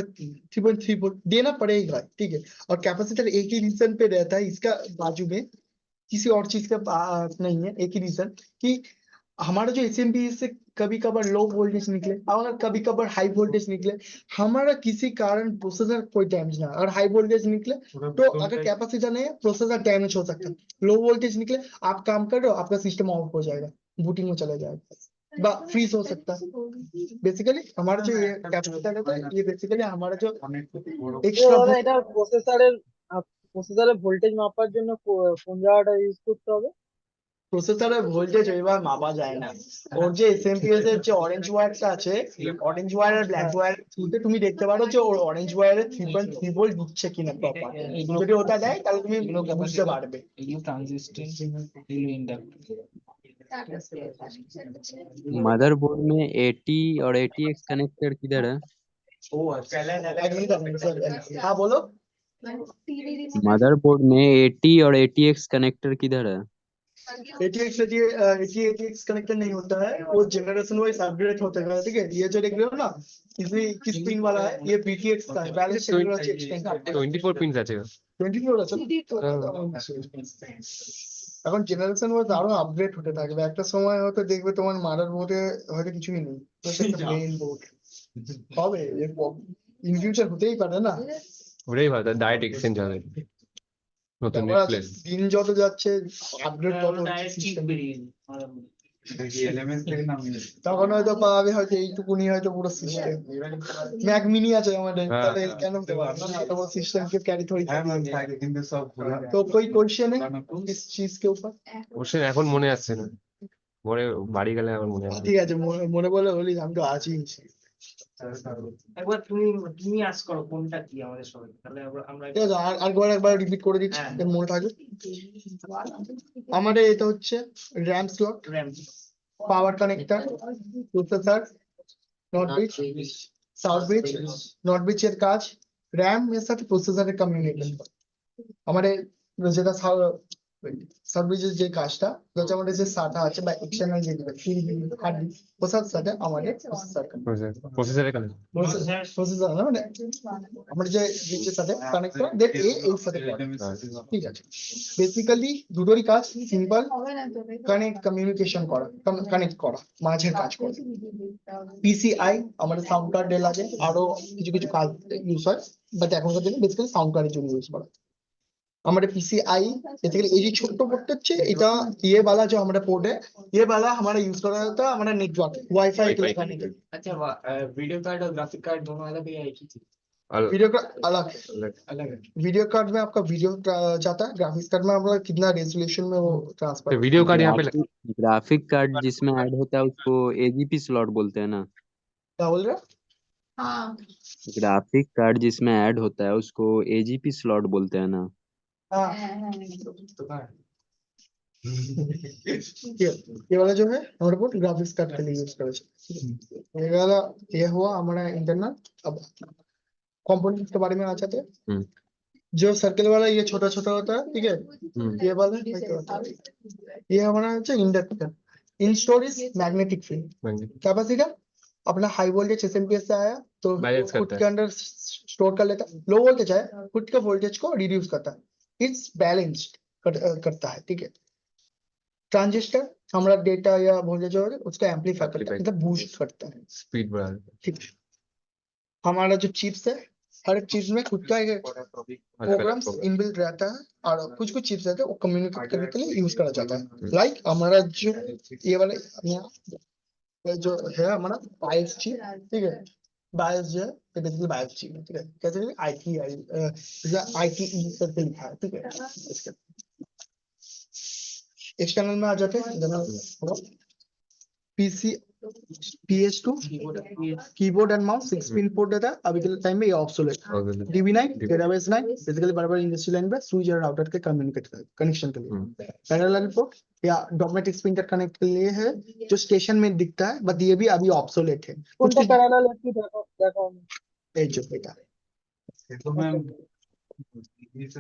3.3 वोल्ट देना पड़ेगा, ठीक है। और कैपेसिटर एक ही रीजन पे रहता है, इसका बाजू में किसी और चीज का नहीं है, एक ही रीजन कि हमारा जो एसएमपी से कभी कभार लो वोल्टेज निकले और कभी कभार हाई वोल्टेज निकले, हमारा किसी कारण प्रोसेसर कोई डैमेज ना, और हाई वोल्टेज निकले तो अगर कैपेसिटर नहीं है प्रोसेसर डैमेज हो सकता है, लो वोल्टेज निकले आप काम कर रहे हो, आपका सिस्टम ऑफ हो जाएगा, बूटिंग में चला जाएगा, फ्रीज हो सकता है। बेसिकली हमारा जो ये कैपेसिटर है, ये बेसिकली हमारा जो দাদা এটা প্রসেসরের ভোল্টেজ মাপার জন্য কোন জায়গাটা ইউজ করতে হবে? প্রসেসরের ভোল্টেজ এবার মাপা যায় না, ওর যে এসএমপিএস এর যে অরেঞ্জ ওয়্যারটা আছে, অরেঞ্জ ওয়্যার আর ব্ল্যাক ওয়্যার থ্রুতে তুমি দেখতে পারো যে ওর অরেঞ্জ ওয়্যারে 3.3 ভোল্ট দিচ্ছে কিনা প্রপার, যদি ওটা দেয় তাহলে তুমি বুঝতে পারবে। এগুলো ট্রানজিস্টর, এগুলো ইন্ডাক্টর। मदरबोर्ड में एटी और एटीएक्स कनेक्टर किधर है? एक मिनट सर, हाँ बोलो। मदरबोर्ड में एटी और एटीएक्स कनेक्टर किधर है? ATX कनेक्टर नहीं होता है, वो जनरेशन वाइज अपग्रेड होता है, ठीक है। ये जो देख रहे हो ना, इसमें 21 पिन वाला है, ये BTX का है, बैलेंस टेक्नोलॉजी एक्सटेंशन 24 পিনস আছে 24 আছে না? এখন জেনারেশন ওয়াইজ আরো আপগ্রেড হতে থাকবে, একটা সময় হয়তো দেখবে তোমার মাদার বোর্ডে হয়তো কিছুই নেই, মেইন বোর্ড হবে, ইন ফিউচার হতেই পারে না। ওটাই ভালো, ডাইরেক্ট এক্সচেঞ্জ হবে নতুন তারপর ডিসপ্লে। দিন যত যাচ্ছে আপগ্রেড তত হচ্ছে ডাইরেক্ট চিপ system। বেরিয়ে তখন হয়তো পাবে হয়তো এইটুকুনি হয়তো পুরো সিস্টেম। ম্যাক মিনি আছে আমাদের, হ্যাঁ। তাহলে কেন দেবো तो वो सिस्टम के कैरी थोड़ी सब तो कोई क्वेश्चन है इस चीज के ऊपर? অবশ্যই এখন মনে আসছে না, পরে বাড়ি গেলে আমার মনে আসবে। ঠিক আছে, মনে বলে বলি, আমি তো আছি। একবার তুমি আজ করো কোনটা কি আমাদের সবাই, তাহলে আমরা ঠিক আছে, একবার রিপিট করে দিচ্ছি, হ্যাঁ। এর মনে থাকবে। আমাদের এটা হচ্ছে RAM slot, RAM power connector, processor, not bridge, south bridge. Not ব্রিজের কাজ র্যাম এর সাথে প্রসেসরের কমিউনিকেশন। আমাদের যেটা সাউথ ব্রিজের যে কাজটা হচ্ছে, আমাদের যে সাটা আছে বা এক্সটার্নাল যে হার্ড ডিস্ক, ওর সাথে আমাদের প্রসেসর প্রসেসরের কাছে প্রসেসর না, মানে আমাদের যে ব্রিজের সাথে কানেক্ট করা, দেন এর সাথে করে। ঠিক আছে, বেসিক্যালি দুটোরই কাজ সিম্পল, কানেক্ট কমিউনিকেশন করা, কানেক্ট করা, মাঝের কাজ করে। PCI আমাদের সাউন্ড কার্ড লাগে, আরো কিছু কিছু কাজ ইউজ হয়, বাট এখনকার দিনে বেসিক্যালি সাউন্ড কার্ডের জন্য ইউজ করা। हमारे PCI बेसिकली ये जो छोटा पोर्ट है, এটা ये वाला जो हमारा पोर्ट है, ये वाला हमारा यूज कर रहा था हमारा नेटवर्क वाईफाई के लिए करने के लिए। अच्छा वीडियो कार्ड और ग्राफिक कार्ड दोनों अलग है या एक ही चीज? वीडियो कार्ड अलग है, अलग है। वीडियो कार्ड में आपका वीडियो जाता है, ग्राफिक्स कार्ड में आपका कितना रेजोल्यूशन में वो ट्रांसफर। वीडियो कार्ड यहाँ पे ग्राफिक कार्ड जिसमें ऐड होता है उसको AGP स्लॉट बोलते हैं ना। क्या बोल रहे हो? ग्राफिक कार्ड जिसमें ऐड होता है उसको AGP स्लॉट बोलते हैं ना। हाँ ये वाला जो है हमारे पास ग्राफिक्स कार्ड के लिए यूज कर ये वाला, ये हुआ हमारा इंटरनल। अब कंपोनेंट्स के बारे में आ जाते हैं। जो सर्कल वाला ये छोटा छोटा होता है, ठीक है, ये वाला क्या होता है, ये हमारा इंडक्टर। इन स्टोरेज मैग्नेटिक फील्ड कैपेसिटर अपना हाई वोल्टेज SMPS से आया तो खुद के अंदर स्टोर कर लेता है, लो वोल्टेज है खुद के वोल्टेज को रिड्यूस करता है, इट्स बैलेंस्ड करता है। ठीक है, ट्रांजिस्टर हमारा डेटा या वोल्टेज जो है उसका एम्पलीफाई करता है, मतलब बूस्ट करता है, स्पीड बढ़ा। ठीक है, हमारा जो चिप्स है हर एक चीज में खुद का एक प्रोग्राम्स इनबिल्ट रहता है, और कुछ कुछ चिप्स रहते हैं वो कम्युनिकेट करने के लिए यूज करा जाता है। लाइक हमारा जो ये वाला जो है हमारा बायोस चिप, ठीक है, बायोस जो है ये बेसिकली बायोस चिप है, ठीक है, कैसे ITE करके लिखा है, ठीक है। एक्सटर्नल में आ जाते हैं PS2 keyboard and mouse 6 pin port देता है, अभी के टाइम में ये ऑब्सोलेट। DB9 डेटाबेस 9 बेसिकली बराबर इंडस्ट्रियल लाइन पे स्विच और राउटर के कनेक्शन के लिए। पैरेलल पोर्ट या डोमेस्टिक प्रिंटर कनेक्ट के लिए है, जो स्टेशन में दिखता है, बट ये भी अभी ऑब्सोलेट है। কোনটা প্যারালাল একটু দেখো এই যে এটা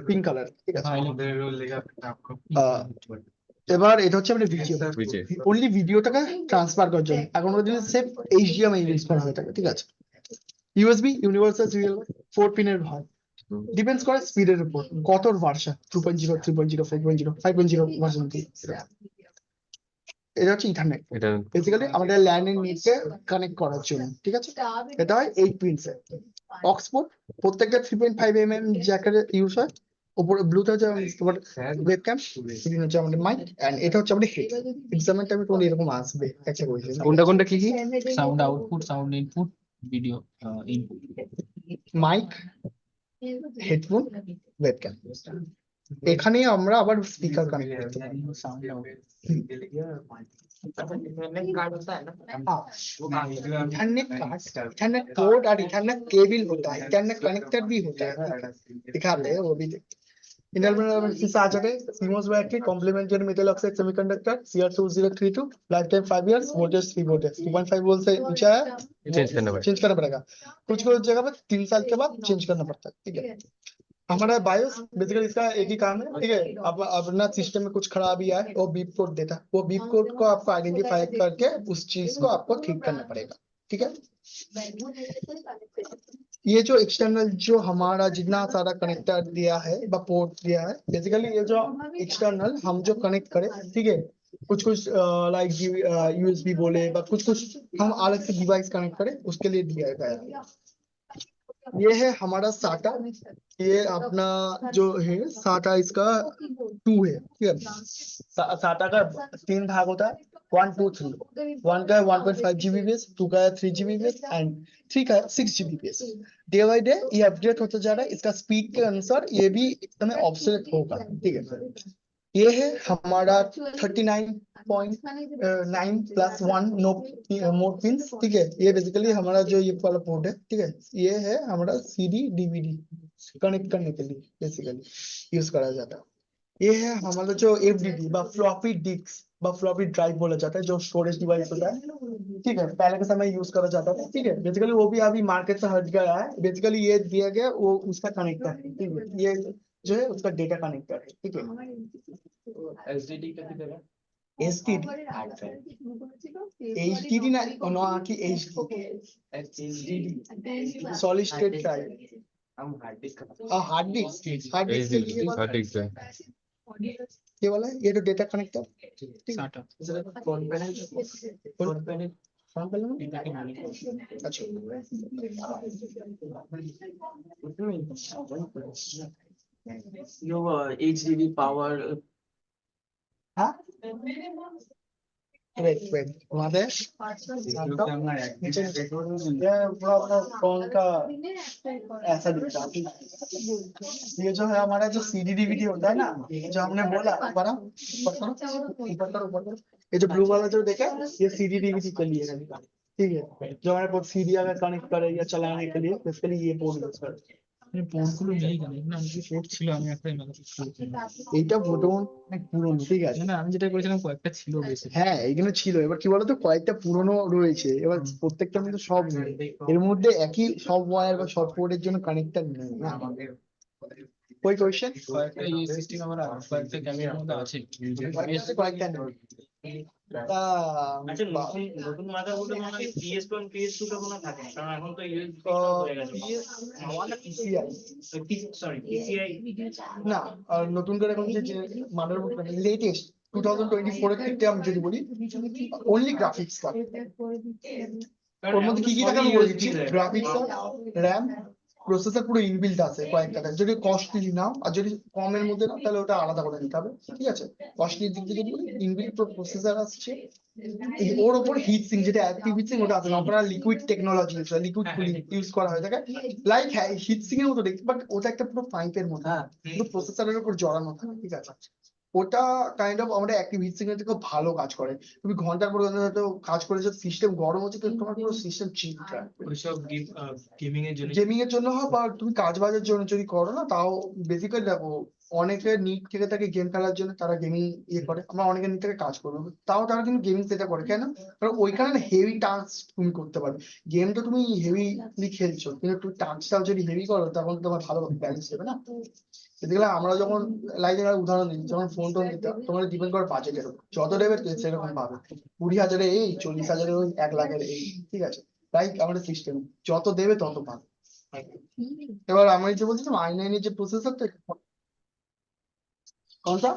পিঙ্ক কালার, ঠিক আছে। এবার এটা হচ্ছে আমাদের ভিডিও, অনলি ভিডিওটাকে ট্রান্সফার করার জন্য এখনকার দিনে সেফ HDMI ইউজ করা হয়ে থাকে, ঠিক আছে। USB ইউনিভার্সাল সিরিয়াল 4 পিনের হয়, ডিপেন্ডস করে স্পিডের উপর, কত ভার্সন 2.0 3.0 4.0 5.0 ভার্সন কি। এটা হচ্ছে ইথারনেট, বেসিক্যালি আমাদের ল্যান এন্ড নেটকে কানেক্ট করার জন্য, ঠিক আছে। এটা হয় 8 পিনস এর অক্সপোর্ট, প্রত্যেকটা 3.5 mm জ্যাকের ইউজ হয়। উপরে ব্লুতে হচ্ছে তোমার ওয়েবক্যাম, এখানে হচ্ছে আমাদের মাইক, এন্ড এটা হচ্ছে আমাদের হেড। এক্সামের টাইমে তোমার এরকম আসবে একটা কোয়েশ্চেন, কোনটা কোনটা কি কি? Sound output, sound input, video input, mic, headphone, webcam. এখানে আমরা আবার স্পিকার কানেক্ট করতে পারি। साउंड आउट इथरनेट कार्ड होता है ना, इथरनेट कार्ड, इथरनेट पोर्ट और इथरनेट केबल होता है, इथरनेट कनेक्टर भी होता है, दिखाते हैं वो भी। इंटरनल से आ जाते हैं CMOS battery complementary metal oxide semiconductor CR2032, life time 5 years, voltage 3 volt है, 2.5 वोल्ट से नीचे है चेंज करना पड़ेगा। कुछ जगह पर 3 साल के बाद चेंज करना पड़ता है, ठीक है। हमारा बायोस बेसिकली इसका एक ही काम है, ठीक है। अब अपना सिस्टम में कुछ खराबी आए वो बीप कोड देता है, वो बीप कोड को आपको आइडेंटिफाई करके उस चीज को आपको ठीक करना पड़ेगा, ठीक है। ये जो एक्सटर्नल जो हमारा जितना सारा कनेक्टर दिया है पोर्ट दिया है, बेसिकली ये जो एक्सटर्नल हम जो कनेक्ट करें, ठीक है, कुछ कुछ लाइक यूएसबी बोले कुछ कुछ हम अलग से डिवाइस कनेक्ट करें उसके लिए दिया गया है। ये है हमारा साटा, ये अपना जो है साटा इसका 2 है, ठीक है। साटा का 3 भाग होता है, 1 2 3। 1 का है 1.5 Gbps, 2 का है 3 Gbps एंड 3 का है 6 Gbps। डे बाई डे ये अपडेट होता जा रहा है, इसका स्पीड के अनुसार ये भी एकदम ऑब्सोलेट होगा, ठीक है। ये है हमारा 39.9 प्लस 1 मोड पिंस, ठीक है। ये बेसिकली हमारा जो ये वाला पोर्ट है, ठीक है, ये है हमारा CD DVD कनेक्ट करने के लिए बेसिकली यूज करा जाता है। ये है हमारा जो FDD बा फ्लॉपी डिस्क बा फ्लॉपी ड्राइव बोला जाता है, जो स्टोरेज डिवाइस होता है, ठीक है। पहले के समय यूज करा जाता था, ठीक है। बेसिकली वो भी अभी मार्केट से हट गया है, बेसिकली ये दिया गया वो उसका कनेक्टर है, ठीक है। ये जो है उसका डेटा कनेक्टर है, ठीक है। एसडीडी का किधर है? STD HDD ना कि HDD सॉलिड स्टेट ड्राइव, हम हार्ड डिस्क हार्ड डिस्क के लिए वाला हाँ, ठीक है। ये वाला है, ये तो डेटा कनेक्टर, ठीक है। फोन पे नहीं, फोन पे नहीं, कौन बोल रहा डेटा के मालिक है? अच्छा यो एचडीडी पावर हाँ वेट वहाँ पे नीचे ये पूरा अपना फोन का ऐसा दिखता है। ये जो है हमारा जो CD DVD होता है ना, जो हमने बोला ऊपर करो, ये जो ब्लू वाला जो देखा ये CD DVD के लिए है, ठीक है। जो हमारे पास CD अगर कनेक्ट करे या चलाने के लिए बेसिकली ये पोर्ट यूज करते हैं। পোর্টগুলো নেই কেন? এখানে আমি পোর্ট ছিল, আমি একটাই এইটা মোটামুটি অনেক পুরনো, ঠিক আছে। না, আমি যেটা করেছিলাম কয়েকটা ছিল বেশি। হ্যাঁ এখানে ছিল, এবার কি বলতো কয়েকটা পুরনো রয়েছে, এবার প্রত্যেকটা মধ্যে সব নেই, এর মধ্যে একই সব ওয়্যার বা সব পোর্টের জন্য কানেক্টর নেই না। কোই কোয়েশ্চেন কয়েকটা এই সিস্টেম আমার কয়েকটা ক্যামেরার মধ্যে আছে। কয়েকটা নেই। আচ্ছা, নতুন মাদারবোর্ডে মনে হয় PS1 PS2 টা মনে হয় থাকে না, কারণ এখন তো ইউএসবি হয়ে গেছে। সরি PCI না, আর নতুন করে এখন যে মাদারবোর্ড লেটেস্ট 2024 এর থেকে আমি যদি বলি অনলি গ্রাফিক্স কার্ড, ওর মধ্যে কি কি থাকে আমি বলে দিচ্ছি। গ্রাফিক্স কার্ড, র্যাম, প্রসেসর পুরো ইনবিল্ট আছে কয়েকটা, যদি কস্টলি নাও আর যদি কমের মধ্যে নাও তাহলে ওটা আলাদা করে নিতে হবে, ঠিক আছে। কস্টলি দিক থেকে বলি ইনবিল্ট প্রসেসর আসছে, ওর উপর হিট সিঙ্ক যেটা অ্যাক্টিভ হিট সিঙ্ক ওটা আছে, আপনারা liquid technology liquid cooling use করা হয়ে থাকে, লাইক হিট সিঙ্ক এর মতো দেখতে, বাট ওটা একটা পুরো পাইপের মতো, পুরো প্রসেসরের উপর জড়ানো থাকে, ঠিক আছে। ওটা কাইন্ড অফ আমাদের অ্যাক্টিভ হিট সিঙ্ক এর থেকে ভালো কাজ করে, তুমি ঘন্টার পর ঘন্টা হয়তো কাজ করেছো, সিস্টেম গরম হচ্ছে তো তোমার পুরো সিস্টেম চিল থাকবে। ওইসব গেমিং এর জন্য হয় বা তুমি কাজ বাজের জন্য যদি করো না, তাও বেসিক্যালি দেখো অনেকের নিড থেকে থাকে গেম খেলার জন্য, তারা গেমিং ইয়ে করে, আমরা অনেকের নিড থেকে কাজ করবো, তাও তারা কিন্তু গেমিং সেটা করে কেন, কারণ ওইখানে হেভি টাস্ক তুমি করতে পারবে। গেমটা তুমি হেভিলি খেলছো কিন্তু তুমি টাস্কটাও যদি হেভি করো তখন তোমার ভালো ব্যালেন্স হবে না। সেগুলো আমরা যখন লাইক উদাহরণ দিই, যখন ফোন টোন নিতে তোমার ডিপেন্ড করে বাজেটের উপর, যত দেবে সেরকম পাবে। 20,000 এই, 40,000 ওই, 1 লাখের এই, ঠিক আছে। লাইক আমাদের সিস্টেম যত দেবে তত পাবে। এবার আমি যে বলছিলাম i9 এর যে প্রসেসরটা কোনটা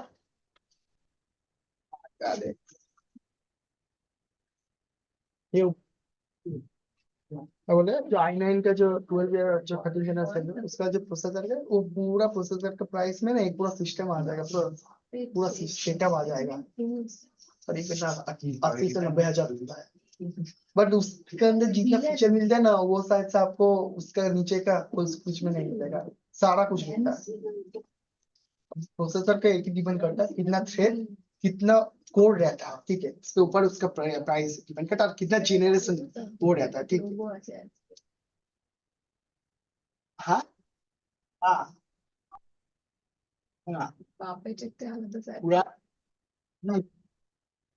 ये बोले जो i9 का जो 12 जो 13 जनरेशन है उसका जो प्रोसेसर है वो पूरा प्रोसेसर का प्राइस में ना एक पूरा सिस्टम आ जाएगा, पूरा सेटअप आ जाएगा करीब 80 से 90,000 रुपया है। बट उसके अंदर जितना फीचर मिलता है ना वो शायद से आपको उसका नीचे का कुछ में नहीं मिलेगा, सारा कुछ मिलता है। प्रोसेसर का एक ही डिपेंड करता है कितना थ्रेड कितना कोड रहता है, ठीक है, इसके ऊपर उसका प्राइस डिपेंड करता है, कितना जेनरेशन वो रहता है, ठीक है। हाँ हाँ हाँ पूरा नहीं,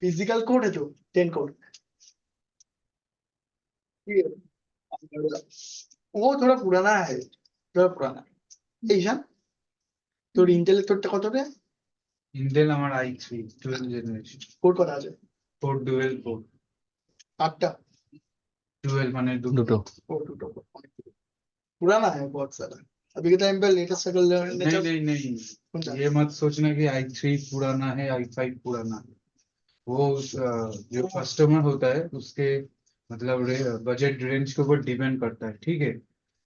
फिजिकल कोड है जो 10 कोड, ठीक है, वो थोड़ा पुराना है, थोड़ा पुराना ईशान তোর ইন্টেলের তোরটা কত রে? ইন্টেল আমার i3 12 জেনারেশন কোর কত আছে? 4 ডুয়েল কোর 8টা 12 মানে দুটো দুটো ओ टूटो पुराना है बहुत सारा अभी के टाइम पे लेटेस्ट नहीं नहीं कौन-सा? ये मत सोचना कि i3 पुराना है i5 पुराना है वो जो कस्टमर होता है उसके मतलब बजट रेंज के ऊपर डिपेंड करता है, ठीक है।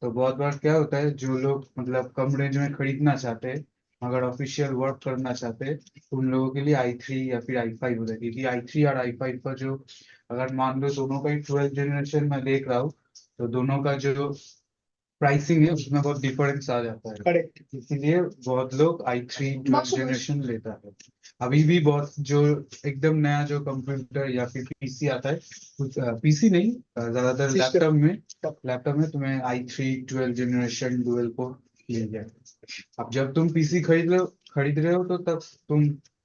तो बहुत बार क्या होता है, जो लोग मतलब कम रेंज में खरीदना चाहते हैं मगर ऑफिशियल वर्क करना चाहते हैं तो उन लोगों के लिए i3 या फिर i5 होता है, क्योंकि i3 और i5 का जो अगर मान लो दोनों का ही 12 जनरेशन में देख रहा हूँ तो दोनों का जो प्राइसिंग है उसमें बहुत डिफरेंस आ जाता है, करेक्ट इसीलिए बहुत लोग i3 12 जनरेशन लेता है। अभी भी बहुत जो एकदम नया जो कंप्यूटर या फिर पीसी आता है, पीसी नहीं ज्यादातर System. लैपटॉप में तुम्हें i3 12 जनरेशन डुअल कोर मिल जाए। अब जब तुम पीसी खरीद रहे हो तो तब तुम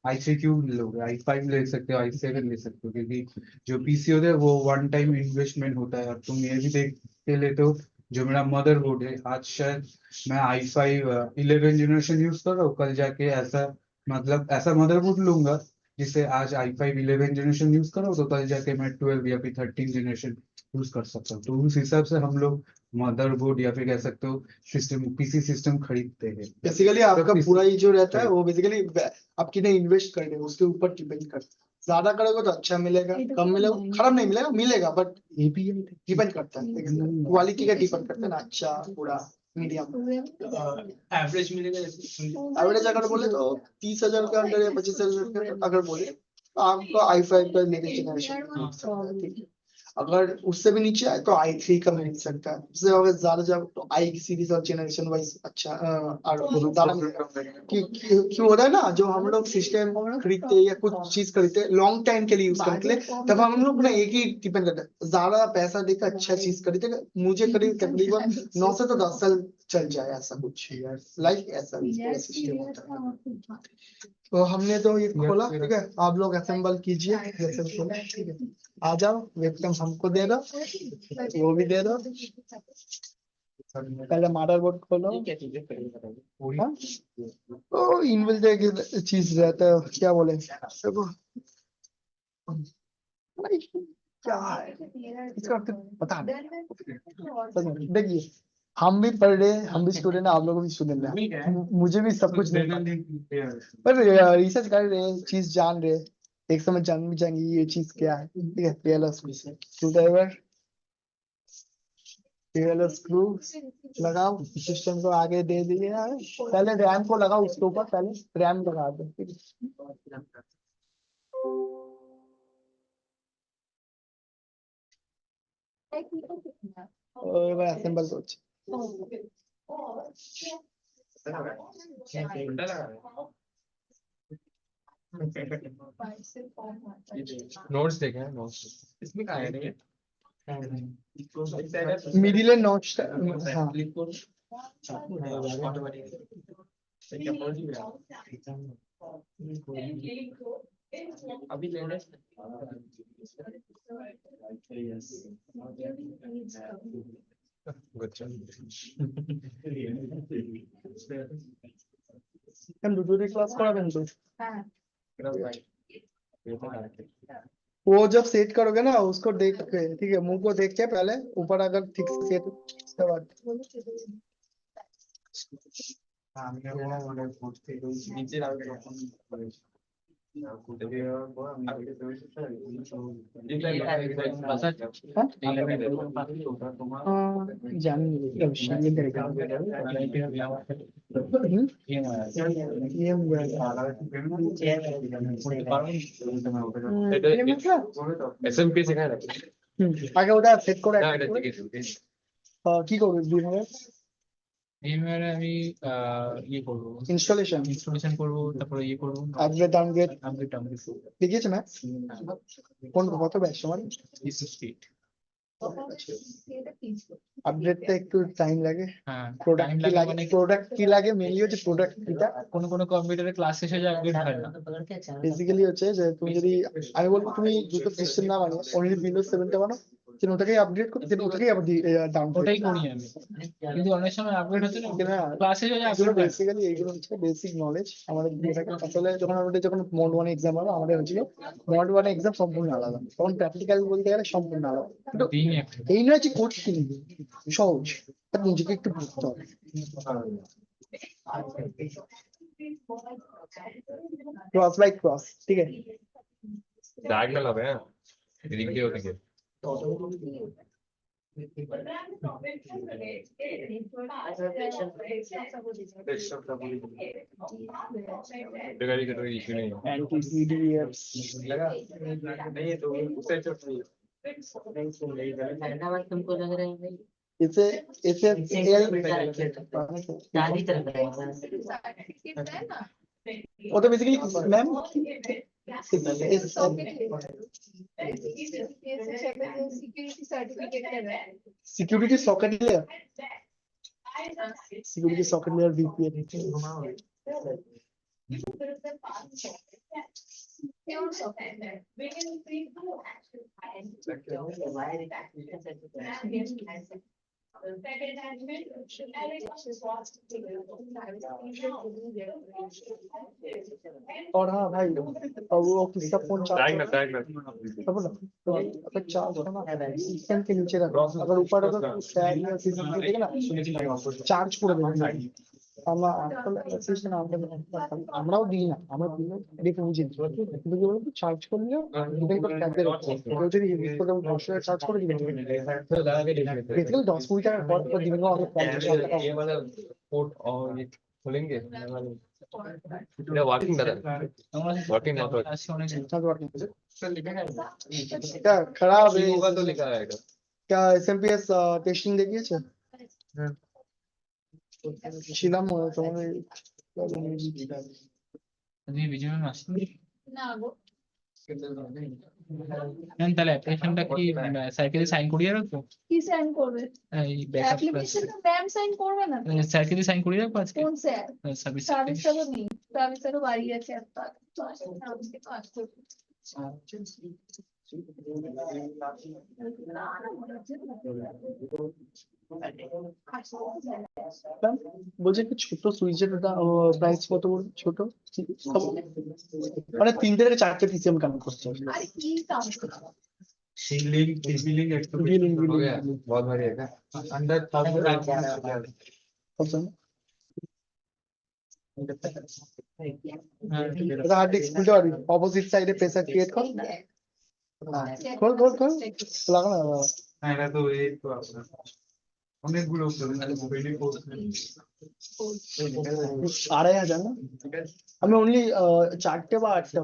i3 क्यों लोगे, i5 ले सकते हो, i7 ले सकते हो, क्योंकि जो पीसी होता है वो वन टाइम इन्वेस्टमेंट होता है। और तुम ये भी देख के लेते हो, जो मेरा मदरबोर्ड है आज शायद मैं i5 11 जनरेशन यूज कर रहा हूँ, कल जाके ऐसा मतलब ऐसा मदरबोर्ड लूंगा जिसे आज i5 11 जनरेशन यूज कर रहा हूँ तो कल जाके मैं 12 या फिर 13 जनरेशन यूज कर सकता हूँ। तो उस हिसाब से हम लोग मदरबोर्ड या फिर कह सकते हो सिस्टम पीसी सिस्टम खरीदते हैं। बेसिकली आपका PC पूरा ये जो रहता है वो बेसिकली आप कितने इन्वेस्ट कर रहे हो उसके ऊपर डिपेंड करता है। ज्यादा करोगे तो अच्छा मिलेगा, कम मिलेगा खराब नहीं मिलेगा, मिलेगा बट डिपेंड करता है क्वालिटी का डिपेंड करता है ना, अच्छा पूरा मीडियम एवरेज मिलेगा जैसे एवरेज अगर बोले तो 30,000 के अंदर या 25,000 के अगर बोले तो आपको i5 का लेटेस्ट जनरेशन ठीक है। अगर उससे भी नीचे आए तो i3 का मिल सकता है, उससे अगर ज्यादा जाओ तो i की सीरीज और जनरेशन वाइज अच्छा ज्यादा मिलेगा। क्यों होता है ना, जो हम लोग सिस्टम खरीदते हैं या कुछ चीज खरीदते हैं लॉन्ग टाइम के लिए यूज करने के लिए, तब हम लोग ना एक ही डिपेंड करते हैं, ज्यादा पैसा देकर अच्छा चीज खरीदे। मुझे करीब तकरीबन 9 से तो 10 साल चल जाए ऐसा कुछ लाइक ऐसा सिस्टम होता है। तो हमने तो ये खोला, ठीक है, आप लोग असेंबल कीजिए जैसे खोला, ठीक है। आ जाओ, वेबकैम हमको दे दो, वो भी दे दो। पहले मदरबोर्ड खोलो। हाँ? तो इनबिल्ट एक चीज रहता है, क्या बोले देखो क्या है इसका अर्थ पता नहीं। देखिए हम भी पढ़ रहे हैं, हम भी स्टूडेंट हैं, आप लोग भी स्टूडेंट हैं, मुझे भी सब कुछ नहीं पता, पर रिसर्च कर रहे हैं, चीज जान रहे हैं, एक समय जान भी जाएंगे ये चीज क्या है, ठीक है। पीएलएस स्क्रू लगाओ, सिस्टम को आगे दे दिए है, पहले रैम को लगाओ, उसके ऊपर पहले रैम लगा दो, ठीक है। और असेंबल कुछ नोट्स देखे हैं, नोट्स इसमें कहाँ है नहीं मिडिल नॉच, हाँ अभी लेटेस्ट कंप्यूटर क्लास कराবেন তো? वो जब सेट करोगे ना उसको देख के, ठीक है, मुंह को देख के पहले ऊपर अगर ठीक से सेट उसके बाद नीचे জানি এসএমপি সেখানে আগে ওটা সেট করে না, এটা ঠিক আছে। কি করবে দুইভাবে এইবারে আমি ইয়ে করবো, ইনস্টলেশন ইনস্টলেশন করবো, তারপরে ইয়ে করবো, আপগ্রেড ডাউনগ্রেড আপডেট দেখিয়েছে না কোন কত ব্যাচ তোমার স্পিড। আপডেটটা একটু টাইম লাগে, হ্যাঁ, প্রোডাক্ট time কি লাগে লাগে, মানে প্রোডাক্ট কি লাগে মেইনলি হচ্ছে প্রোডাক্ট কিটা। কোনো কম্পিউটারে ক্লাস শেষে যে আপডেট হয় না, বেসিক্যালি হচ্ছে যে তুমি যদি আমি বলবো তুমি দুটো সিস্টেম না বানিয়ে অনলি উইন্ডোজ 7টা বানাও, যেন ওটাকেই আপডেট করতে, যেন ওটাকেই আবার ডাউন ওটাই করি আমি, কিন্তু অনেক সময় আপডেট হচ্ছে না, ক্লাসে যদি এগুলো আপডেট বেসিক্যালি এইগুলো হচ্ছে বেসিক নলেজ আমাদের যেটাকে আসলে যখন মোড 1 এক্সাম হবে আমাদের হচ্ছিল মোড 1 এক্সাম সম্পূর্ণ আলাদা, তখন প্র্যাকটিক্যাল বলতে গেলে সম্পূর্ণ আলাদা। কিন্তু দিনই একটা এই নয় যে কঠিন, সহজ, বাট নিজেকে একটু বুঝতে হবে। ক্রস বাই ক্রস, ঠিক আছে। ডায়াগনাল হবে, হ্যাঁ, এদিক দিয়ে ওদিকে। बेकारी का कोई इशू नहीं है। एंटी-पीडीएफ्स तुमको लग रहा है भाई इसे इसे चार ही तरफ वो तो basically ma'am security socket layer VPN और हाँ भाई अब वो किसका फोन डायगनल अब ना तो अगर चार्ज होना सिस्टम के नीचे रखो, अगर ऊपर अगर फैन या किसी को देखे ना চার্জ করে দেবেন। আমরা অ্যাসিস্ট্যান্ট আমরাও দিই না, আমরা দিলে দেখে বুঝি কিন্তু কি বলতো চার্জ করলে দুটোই তো ট্যাগ দিয়ে রাখতে হবে। কেউ যদি ইউজ করে 500 টাকা চার্জ করে দিবেন বেসিক্যালি 10-20 টাকা পর দিবেন না, অনেক 50 টাকা ये वाला पोर्ट और ये खोलेंगे, ये वर्किंग दादा, वर्किंग नॉट क्या खराब है होगा तो लिखा रहेगा। क्या SMPS টেস্টিং দেখিয়েছে? ছিলাম তোমার বিজয় মাস না গো তাহলে অ্যাপ্লিকেশনটা কি স্যারকে সাইন করিয়ে রাখবো? কি সাইন করবে? এই ব্যাকআপ অ্যাপ্লিকেশনটা ম্যাম সাইন করবে না তো? স্যারকে সাইন করিয়ে রাখবো আজকে। কোন স্যার? সার্ভিস স্যারও নেই, স্যারও বাড়ি আছে একটা তো আজকে কাজ করবে। বলছে কি ছোট সুইচের প্রাইস কত ছোট, মানে 3 থেকে 4টে পিসি আমি কানেক্ট করতে চাই। আরে কি কাজ लिंक हो गया, बहुत भारी है क्या? अंडर 1000 हार्ड डिस्क খুলতে পারবি, অপোজিট সাইডে প্রেসার ক্রিয়েট কর, খোল লাগা না হ্যাঁ এটা তো এই তো আপনার অনেকগুলো মোবাইলে কোর্স 2500 না, আমি অনলি 4টে বা 8টা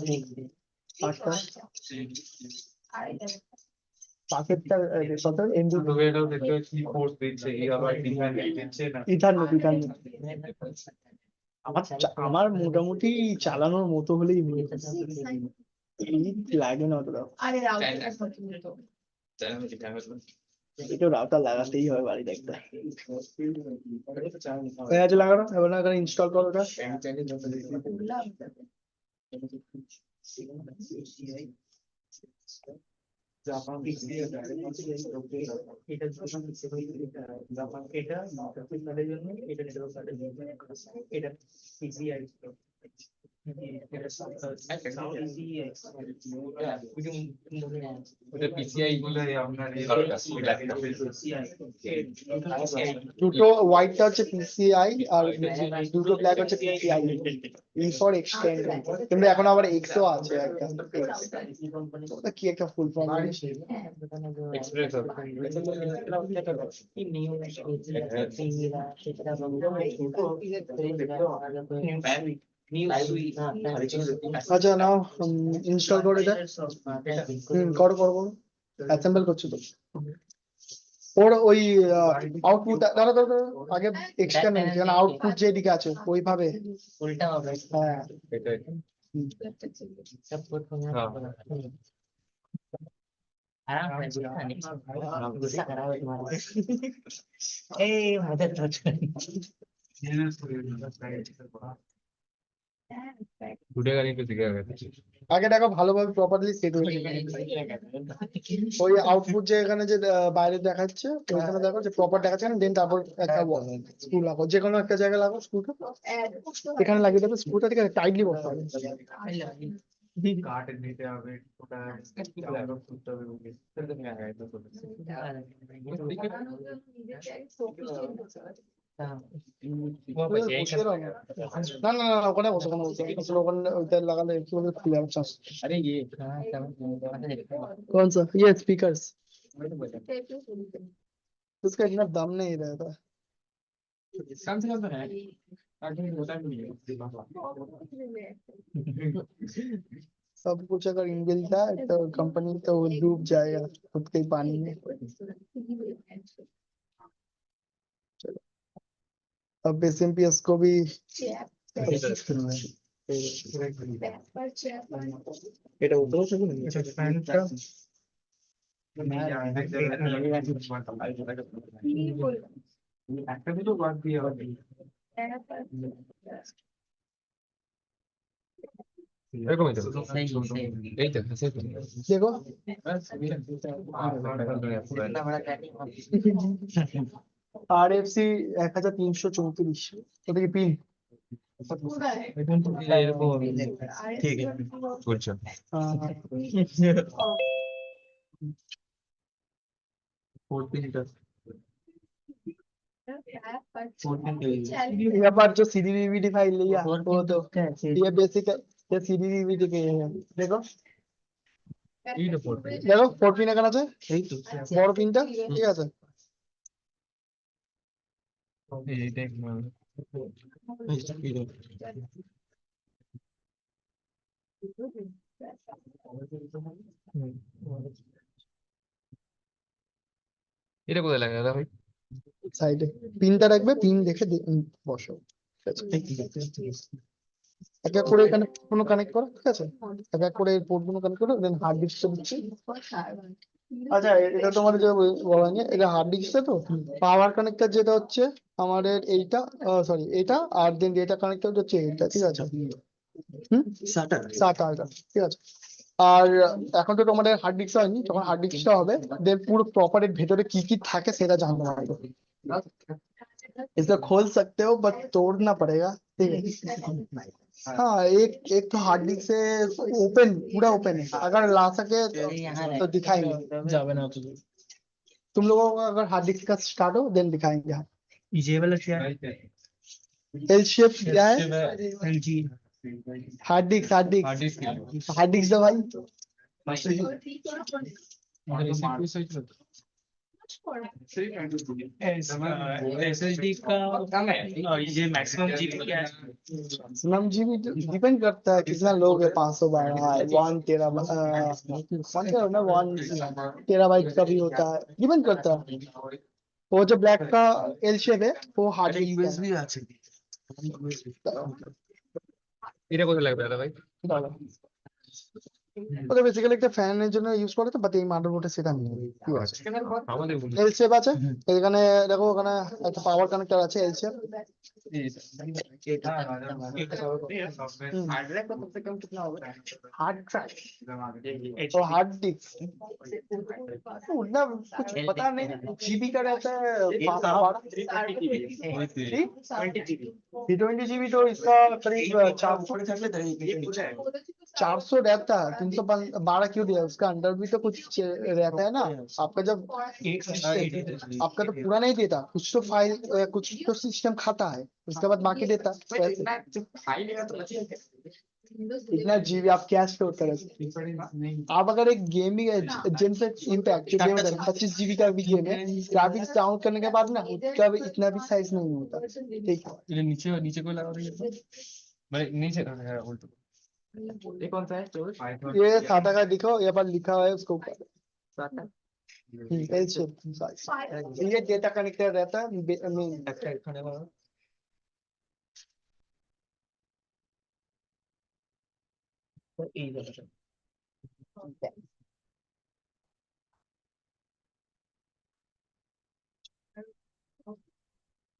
পাকেটটা কত এমবি তো এটাও দেখতে কি কোর্স দিচ্ছে কি আবার ডিজাইন দিচ্ছে না ইথারনেট আমার মোটামুটি চালানোর মতো হলেই লাগে না অতটা। আরে এটা রাউটার লাগাতেই হবে বাড়িতে একটা। হয়ে আছে লাগানো, এবার না ইনস্টল করো ওটা। জাপান এটা কার্ডের জন্য, এটা নেটওয়ার্ক কার্ডের জন্য, এটা পিসিআই PCI দুটো হোয়াইটটা হচ্ছে PCI আর দুটো ব্ল্যাক হচ্ছে PCI ই ফর এক্সটেন্ড, কিন্তু এখন আবার এক্সও আছে একটা, ওটা কি একটা ফুল ফর্ম আচ্ছা নাও ইনস্টল করে এটা করো অ্যাসেম্বল করছো তো ওর ওই আউটপুট দাঁড়া আগে এক্সটার্নাল যেন আউটপুট যেদিকে আছে ওইভাবে উল্টা হবে। হ্যাঁ आराम से गुस्सा करा हुआ तुम्हारे ए मदद तो टूटेगा नहीं तो दिखेगा कैसे? আগে দেখো ভালোভাবে প্রপারলি সেট হয়ে যায়। ওই আউটপুট যে এখানে যে বাইরে দেখাচ্ছে ওইখানে দেখো যে প্রপার দেখাচ্ছে না, দেন তারপর একটা স্ক্রু লাগো, যে কোনো একটা জায়গায় লাগো স্ক্রুটা, এখানে লাগিয়ে দেবে স্ক্রুটা, ঠিক আছে, টাইটলি করতে হবে। কাট নিতে হবে, ওটা ডাউনলোড করতে হবে, ওকে তাহলে তুমি আগে তো করবে। বসে রও। না না না, ওখানে বসে, ওখানে বসে, আসলে ওখানে ওইটা লাগালে কি বলতে খুলে যাবে চান্স। अरे ये कौन सा? ये स्पीकर्स, उसका इतना दाम नहीं रहता। कम से कम तो है, ताकि होता नहीं है। सब कुछ अगर इनबिल्ट है तो कंपनी तो डूब जाएगा खुद के ही पानी में। चलो अब एसएमपीएस को भी এটা উপরে থাকবে না, এটা ফ্যানটা একটা দুটো বাদ দিয়ে হবে। এরকমই তো सही सही এই তো সেই তো देखो इतना बड़ा cutting आरएफसी 1334, ওটা কি পিন? এরকম ঠিক বলছো यहाँ पर जो सीडी डीवीडी फाइल लिया वो तो ये बेसिक है, ये सीडी डीवीडी के है। देखो দেখো 4 পিন এখানে আছে, এই তো বড় পিনটা, ঠিক আছে। এই দেখ এটা কোথায় লাগা দাদা ভাই? সাইডে পিনটা রাখবে, পিন দেখে বসো, ঠিক আছে। এক এক করে এখানে কোনো কানেক্ট করো, ঠিক আছে, এক এক করে পোর্ট গুলো কানেক্ট করো, দেন হার্ড ডিস্কটা দিচ্ছি। আচ্ছা এটা তোমার যে বলা নিয়ে, এটা হার্ড ডিস্কটা তো পাওয়ার কানেক্টর যেটা হচ্ছে আমাদের এইটা, সরি এটা, আর দেন ডেটা কানেক্টর হচ্ছে এইটা, ঠিক আছে। SATA, ঠিক আছে। আর এখন তো তোমাদের হার্ড ডিস্ক হয়নি, যখন হার্ড ডিস্কটা হবে দেন পুরো প্রপার এর ভেতরে কি কি থাকে সেটা জানতে পারবে। इसे खोल सकते हो बट तोड़ना पड़ेगा, ठीक है। हाँ एक तो हार्ड डिस्क से ओपन, पूरा ओपन है, अगर ला सके तो दिखाएंगे। जावे ना तुम लोगों को अगर हार्ड डिस्क का स्टार्ट हो देन दिखाएंगे। ये वाला क्या है? एल शेप क्या है? LG hard disk, hard disk दो भाई। SSD का ये मैक्सिमम जीबी क्या है? मैक्सिमम जीबी डिपेंड करता है कितना लोग है, 512 है, 1 टेरा 1 टेराबाइट का भी होता है, डिपेंड करता है। वो जो ब्लैक का एल शेप है वो हार्ड यूएसबी है। এটা কোথায় লাগবে দাদা ভাই? ওটা বেসিক্যালি একটা ফ্যানের জন্য ইউজ করে তো, বাট এই মাদারবোর্ডে সেটা নেই, ঠিক আছে। আমাদের এল শেপ আছে এখানে, দেখো ওখানে একটা পাওয়ার কানেক্টর আছে এল শেপ। हार्ड ड्राइव का कम से कम कितना होगा? हार्ड ड्राइव और हार्ड डिस्क उतना कुछ पता नहीं, जीबी का रहता है 320 जीबी, तो इसका करीब 400 रहता है। 312 क्यों दिया? उसका अंदर भी तो कुछ रहता है ना, आपका जब आपका तो पूरा नहीं देता, कुछ तो फाइल कुछ तो सिस्टम खाता है, उसके बाद बाकी देता है। इतना जीबी आप क्या स्टोर करोगे? आप अगर एक गेमिंग जेनसेट इम्पैक्ट जो गेम है 25 जीबी का भी गेम है, ग्राफिक्स डाउन करने के बाद ना उसका भी इतना भी साइज नहीं होता, ठीक है। ये नीचे नीचे कोई लगा रही है भाई? नीचे है उल्टा। ये कौन सा है? ये सादा का दिखो, यहाँ पर लिखा हुआ है उसको ऊपर एल शेप। ये डेटा कनेक्टर रहता है मेन।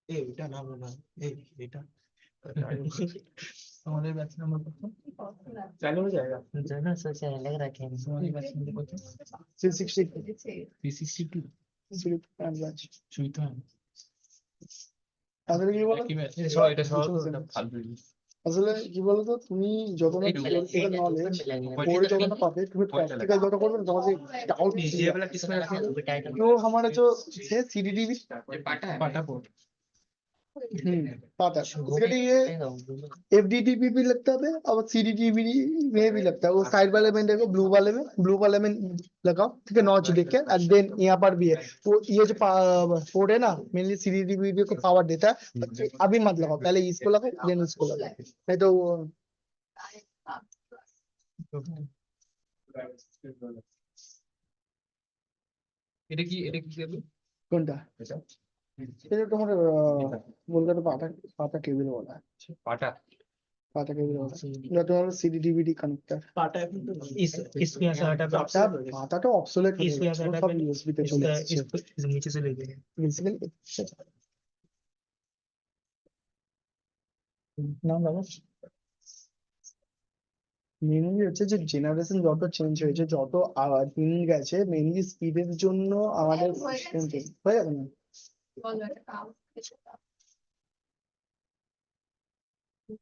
এটা না বলা, এটা हमारे बैच नंबर कत चालू हो जाएगा जो ना सोचा अलग रखेंगे हमारे बैच नंबर कत 362 P62 সিলেক্ট অ্যান্ড ব্যাচ সুইটা আসলে কি বলো কি ম্যাচ এটা সব ফালতু আসলে কি বলতো তুমি যত না থিওরিটিক্যাল নলেজ পড়ে যত না পাবে তুমি प्रैक्टिकल যত করবে ना তোমাদের डाउट ये वाला किसमें रखें जो हमारा जो है सीडीडीबी पाटा बोर्ड पाता बेसिकली ये एफडीडीबी भी लगता है और सीडीडीबी में भी लगता है वो साइड वाले में देखो ब्लू वाले में लगाओ ठीक है नॉच देख के एंड देन यहाँ पर भी है तो ये जो पोर्ट है ना मेनली सीडीडीबी को पावर देता है अभी मत लगाओ पहले इसको लगाओ देन इसको लगाओ नहीं तो এটা কি দেবে কোনটা এটা তোমার বলতে পাতা পাতা কেবল वाला है পাটা पाता केबल वाला এটা তোমার सीडीडीवीडी कनेक्टर पाटा इसको यहाँ से हटा पाता पाता तो ऑब्सोलेट हो इसको गया यहाँ से वो हटा सब के यूएसबी पे चले जाচ্ছে इसको नीचे से ले गए बेसिकली नाम बाबा মেইনলি হচ্ছে যে জেনারেশন যত চেঞ্জ হয়েছে যত দিন গেছে মেইনলি স্পিডের জন্য আমাদের সিস্টেম চেঞ্জ হয়ে যাবে না বলো একটা কাজ কিছু দাও।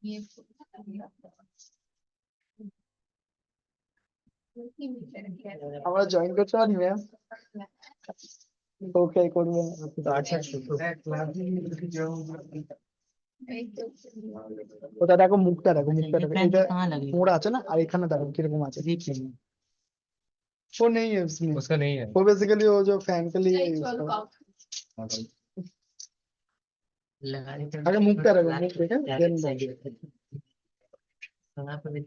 নিয়ে আমরা জয়েন করতে পারি ম্যাম ওকে করবেন अच्छा এই তো ওটা দেখো মুখটা দেখো प्लान এটা कहाँ लगे মোড়া আছে না আর এখানে দেখো কিরকম আছে वो नहीं है उसमें उसका नहीं है वो बेसिकली वो जो फैन के लिए यूज চলো करता কাউ लगा देते है। आगे मुख क्या रहेगा मुख देखे देन वहाँ पे भी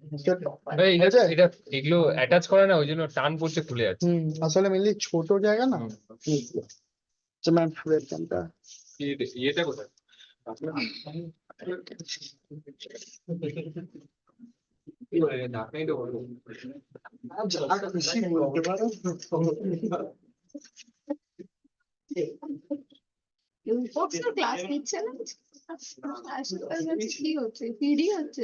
এই এটা এগুলো অ্যাটাচ করে না ওই জন্য টান পড়ছে খুলে যাচ্ছে আসলে মেনলি ছোট জায়গা না যে ম্যাম ফুলের ক্যাম্পটা ইয়েটা কোথায় ঢাকনাই তো বলবো যা খুশি বলতে পারো বক্সের ক্লাস নিচ্ছে না ক্লাস কি হচ্ছে পিডি হচ্ছে